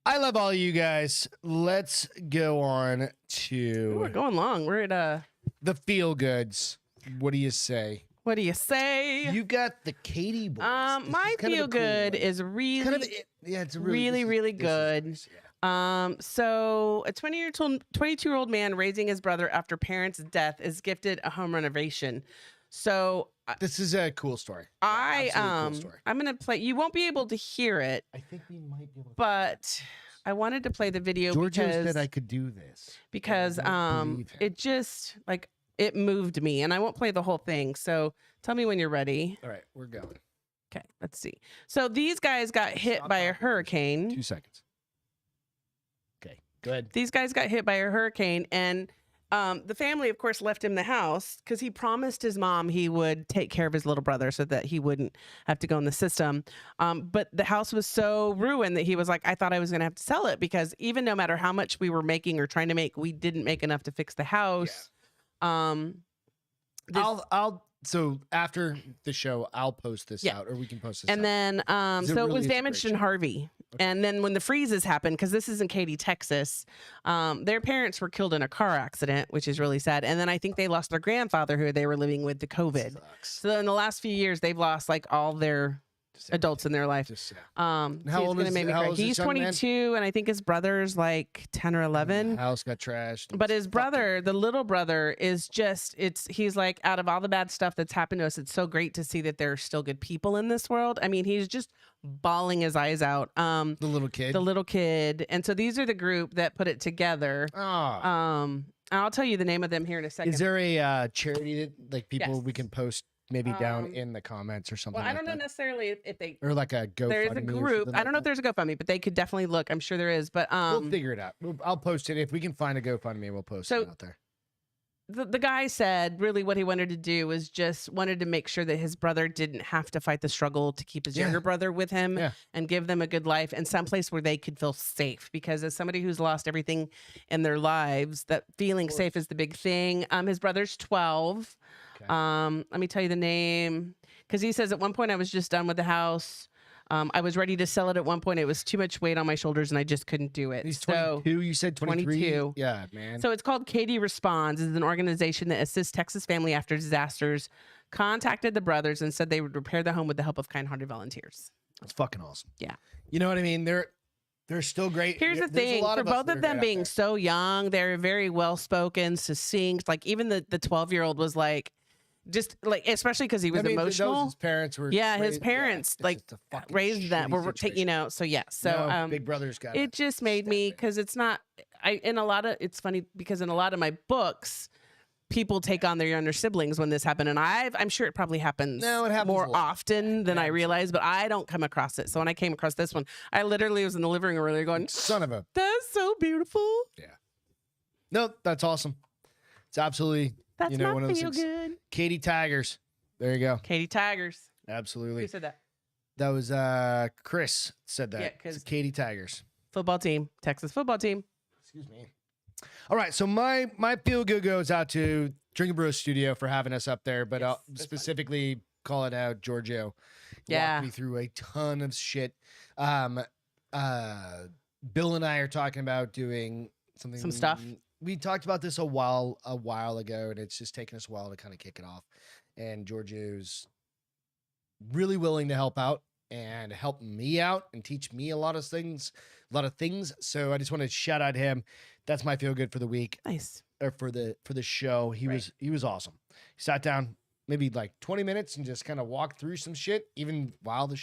B: I love all you guys. Let's go on to.
A: Ooh, we're going long. We're at
B: the feel goods. What do you say?
A: What do you say?
B: You got the Katie boys.
A: My feel good is really,
B: it's
A: really good. So a 22-year-old man raising his brother after parents' death is gifted a home renovation. So
B: this is a cool story.
A: Cool story. I'm gonna play. You won't be able to hear it.
B: I think we might be able to.
A: But I wanted to play the video
B: Giorgio
A: because
B: said I could do this.
A: Because it just it moved me, and I won't play the whole thing. So tell me when you're ready.
B: All right, we're going.
A: Okay, let's see. So these guys got hit by a hurricane.
B: 2 seconds. Okay, good.
A: These guys got hit by a hurricane, and the family, of course, left him the house because he promised his mom he would take care of his little brother so that he wouldn't have to go in the system. But the house was so ruined that he was like, I thought I was going to have to sell it, because even no matter how much we were making or trying to make, we didn't make enough to fix the house. Yeah.
B: So after the show, I'll post this out, or we can post this
A: and
B: out.
A: Then, so it was damaged in Harvey. Okay. And then when the freezes happened, because this is in Katy, Texas, their parents were killed in a car accident, which is really sad. And then I think they lost their grandfather, who they were living with, to COVID. So in the last few years, they've lost all their adults in their life.
B: How old is
A: He's 22, and I think his brother's 10 or 11.
B: The house got trashed.
A: But his brother, the little brother, is he's like, out of all the bad stuff that's happened to us, it's so great to see that there are still good people in this world. I mean, he's just bawling his eyes out. The little kid. And so these are the group that put it together. I'll tell you the name of them here in a second.
B: Is there a charity that people we can post maybe down in the comments or something?
A: Well, I don't know necessarily if they,
B: or like a GoFundMe.
A: There is a group. I don't know if there's a GoFundMe, but they could definitely look. I'm sure there is, but
B: we'll figure it out. I'll post it if we can find a GoFundMe. We'll post it out there.
A: The guy said really what he wanted to do was just wanted to make sure that his brother didn't have to fight the struggle to keep his younger brother with him and give them a good life and someplace where they could feel safe. Because as somebody who's lost everything in their lives, that feeling safe is the big thing. His brother's 12. Okay. Let me tell you the name, because he says at one point I was just done with the house. I was ready to sell it at one point. It was too much weight on my shoulders and I just couldn't do it.
B: He's 22. You said 23?
A: 22.
B: Yeah, man.
A: So it's called Katie Responds. It's an organization that assists Texas family after disasters. Contacted the brothers and said they would repair the home with the help of kind-hearted volunteers.
B: That's fucking awesome.
A: Yeah.
B: You know what I mean? They're still great.
A: Here's the thing. For both of them being so young, they're very well-spoken, succinct. Like even the 12-year-old was like, just like, especially because he was emotional.
B: His parents were.
A: Yeah, his parents raised that. We're taking out. So yeah. So
B: Big Brother's got
A: it. Just made me, because it's not. It's funny because in a lot of my books, people take on their younger siblings when this happened, and I'm sure it probably happens.
B: No, it happens
A: more often than I realize, but I don't come across it. So when I came across this one, I literally was in the living room earlier going,
B: "Son of a."
A: That's so beautiful.
B: Yeah. No, that's awesome. It's absolutely.
A: That's
B: one of those
A: feel good.
B: Katie Tigers. There you go.
A: Katie Tigers.
B: Absolutely.
A: Who said that?
B: That was Chris said that.
A: Yeah, because
B: Katie Tigers.
A: Football team. Texas football team.
B: Excuse me. All right. So my feel good goes out to Drinkin Bros Studio for having us up there, but specifically call it out. Giorgio walked me through a ton of shit. Bill and I are talking about doing some
A: stuff.
B: We talked about this a while ago, and it's just taken us a while to kind of kick it off. And Giorgio's really willing to help out and help me out and teach me a lot of things. So I just want to shout out him. That's my feel good for the week.
A: Nice.
B: Or for the show. He was awesome. He sat down maybe like 20 minutes and just kind of walked through some shit, even while they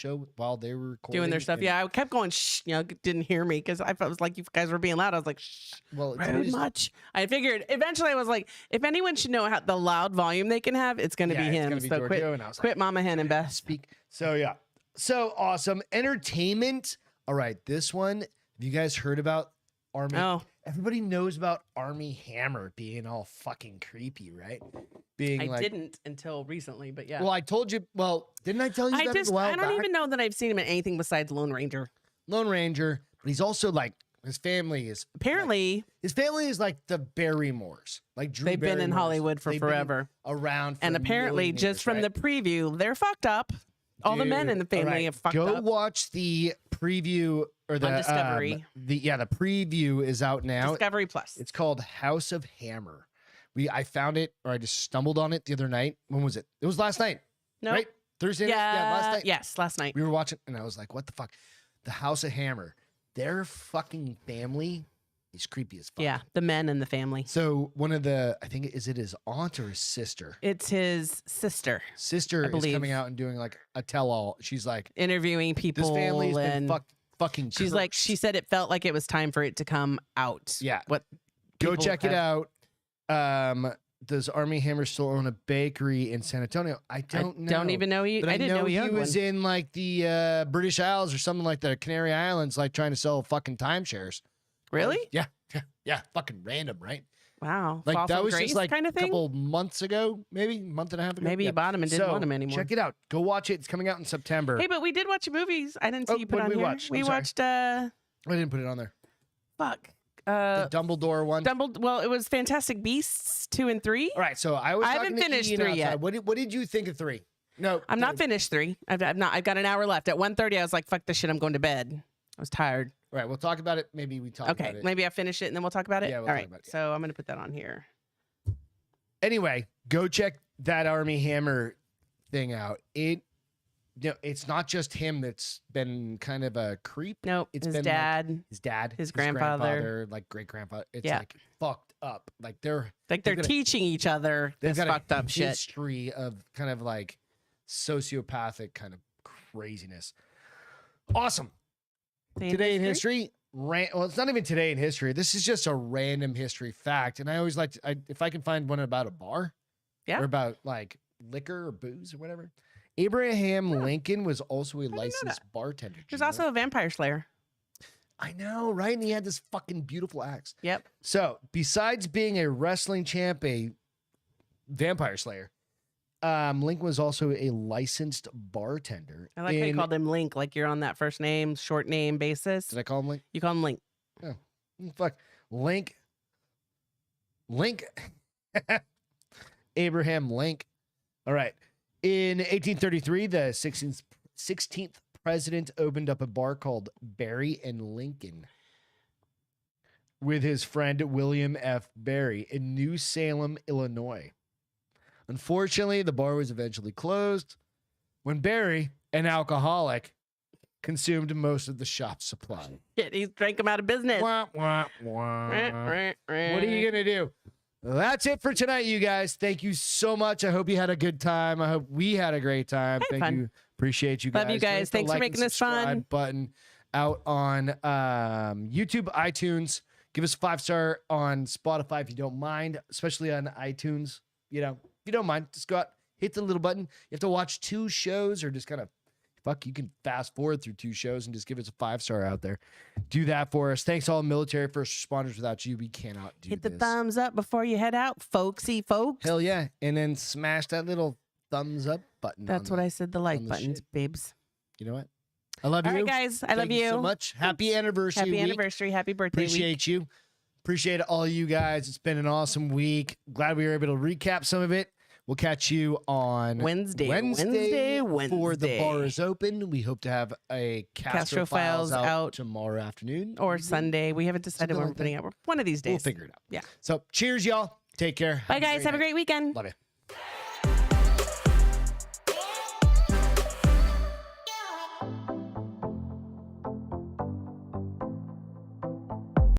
B: were recording.
A: Doing their stuff. Yeah, I kept going, shh, didn't hear me because I felt like you guys were being loud. I was like, shh,
B: well,
A: very much. I figured eventually I was like, if anyone should know how the loud volume they can have, it's going to be him.
B: Gonna be
A: So
B: Giorgio, and I was
A: quit
B: like,
A: Mama Hen and Beth.
B: Speak. So yeah. So awesome. Entertainment. All right. This one, have you guys heard about Army?
A: Oh.
B: Everybody knows about Army Hammer being all fucking creepy, right?
A: I didn't until recently, but yeah.
B: Well, I told you. Well, didn't I tell you that a while
A: I don't even know that I've seen him in anything besides Lone Ranger.
B: Lone Ranger, but he's also like his family is
A: apparently
B: like the Barrymores. Like Drew
A: they've been in Hollywood for forever,
B: around,
A: and apparently just from the preview, they're fucked up. All the men in the family have fucked up.
B: Go watch the preview or the
A: Discovery.
B: The preview is out now.
A: Discovery Plus.
B: It's called House of Hammer. I found it, or I just stumbled on it the other night. When was it? It was last night.
A: No,
B: right? Thursday night. Yeah, last night.
A: Yes, last night.
B: We were watching, and I was like, "What the fuck?" The House of Hammer. Their fucking family is creepy as fuck.
A: Yeah, the men in the family.
B: So one of the, I think, is it his aunt or his sister?
A: It's his sister.
B: Sister is coming out and doing like a tell-all. She's like
A: interviewing people.
B: This family's been fucking.
A: She's like, she said it felt like it was time for it to come out.
B: Yeah.
A: What?
B: Go check it out. Does Army Hammer still own a bakery in San Antonio? I don't know.
A: Don't even know he.
B: But
A: I didn't know he
B: was in like the British Isles or something like that, Canary Islands, like trying to sell fucking timeshares.
A: Really?
B: Yeah. Fucking random, right?
A: Wow.
B: Like
A: Fall
B: that
A: from
B: was
A: grace
B: just like
A: kind of
B: a
A: thing?
B: couple months ago, maybe a month and a half ago.
A: Maybe he bought him and didn't want him anymore.
B: Check it out. Go watch it. It's coming out in September.
A: Hey, but we did watch movies. I didn't see you put on
B: we
A: here.
B: watched?
A: We watched.
B: I didn't put it on there.
A: Fuck.
B: The Dumbledore one.
A: Well, it was Fantastic Beasts 2 and 3.
B: All right, so I haven't
A: finished
B: Ian
A: 3
B: outside.
A: yet.
B: What did you think of 3? No,
A: I'm not finished 3. I've not. I've got an hour left. At 1:30, I was like, "Fuck this shit. I'm going to bed." I was tired.
B: All right, we'll talk about it. Maybe we talk about it.
A: Okay, maybe I finish it and then we'll talk about it.
B: Yeah, we'll
A: All
B: talk
A: right.
B: about it, yeah.
A: So I'm gonna put that on here.
B: Anyway, go check that Army Hammer thing out. It's not just him that's been kind of a creep.
A: Nope.
B: It's
A: his
B: been
A: dad,
B: like his dad,
A: his grandfather,
B: like great grandfather. It's
A: Yeah.
B: like fucked up. Like they're
A: teaching each other this
B: got
A: fucked
B: a
A: up shit.
B: history of kind of like sociopathic kind of craziness. Awesome. Today in history. Well, it's not even today in history. This is just a random history fact, and I always like to, if I can find one about a bar,
A: Yeah.
B: or about like liquor or booze or whatever. Abraham Lincoln was also a licensed bartender.
A: There's also a vampire slayer.
B: I know, right? And he had this fucking beautiful axe.
A: Yep.
B: So, besides being a wrestling champ, a vampire slayer, Lincoln was also a licensed bartender.
A: I like how you called him Link, like you're on that first name, short name basis.
B: Did I call him Link?
A: You call him Link.
B: Oh, fuck. Link. Abraham Link. All right. In 1833, the 16th president opened up a bar called Barry and Lincoln with his friend William F. Barry in New Salem, Illinois. Unfortunately, the bar was eventually closed when Barry, an alcoholic, consumed most of the shop's supply.
A: He drank him out of business.
B: Wah, wah, wah. What are you going to do? That's it for tonight, you guys. Thank you so much. I hope you had a good time. I hope we had a great time. Thank you. Appreciate you guys.
A: Love you guys. Thanks for making this fun.
B: Button out on YouTube, iTunes. Give us a 5-star on Spotify if you don't mind, especially on iTunes. You know, if you don't mind, just go out, hit the little button. You have to watch 2 shows or just kind of, you can fast forward through 2 shows and just give us a 5-star out there. Do that for us. Thanks all military first responders. Without you, we cannot do
A: Hit
B: this.
A: the thumbs up before you head out, folksy folks.
B: Hell yeah. And then smash that little thumbs up button.
A: That's what I said, the like buttons, babes.
B: You know what? I love you.
A: All right, guys. I love
B: Thank you so much. Happy anniversary
A: Happy
B: week.
A: anniversary. Happy birthday week.
B: Appreciate you. Appreciate all you guys. It's been an awesome week. Glad we were able to recap some of it. We'll catch you on
A: Wednesday
B: for the bar is open. We hope to have a Castro Files out tomorrow afternoon
A: or Sunday. We haven't decided
B: Something
A: when
B: like
A: we're putting it out. One of these days.
B: We'll figure it out.
A: Yeah.
B: So cheers, y'all. Take care.
A: Bye, guys. Have a great weekend.
B: Love you.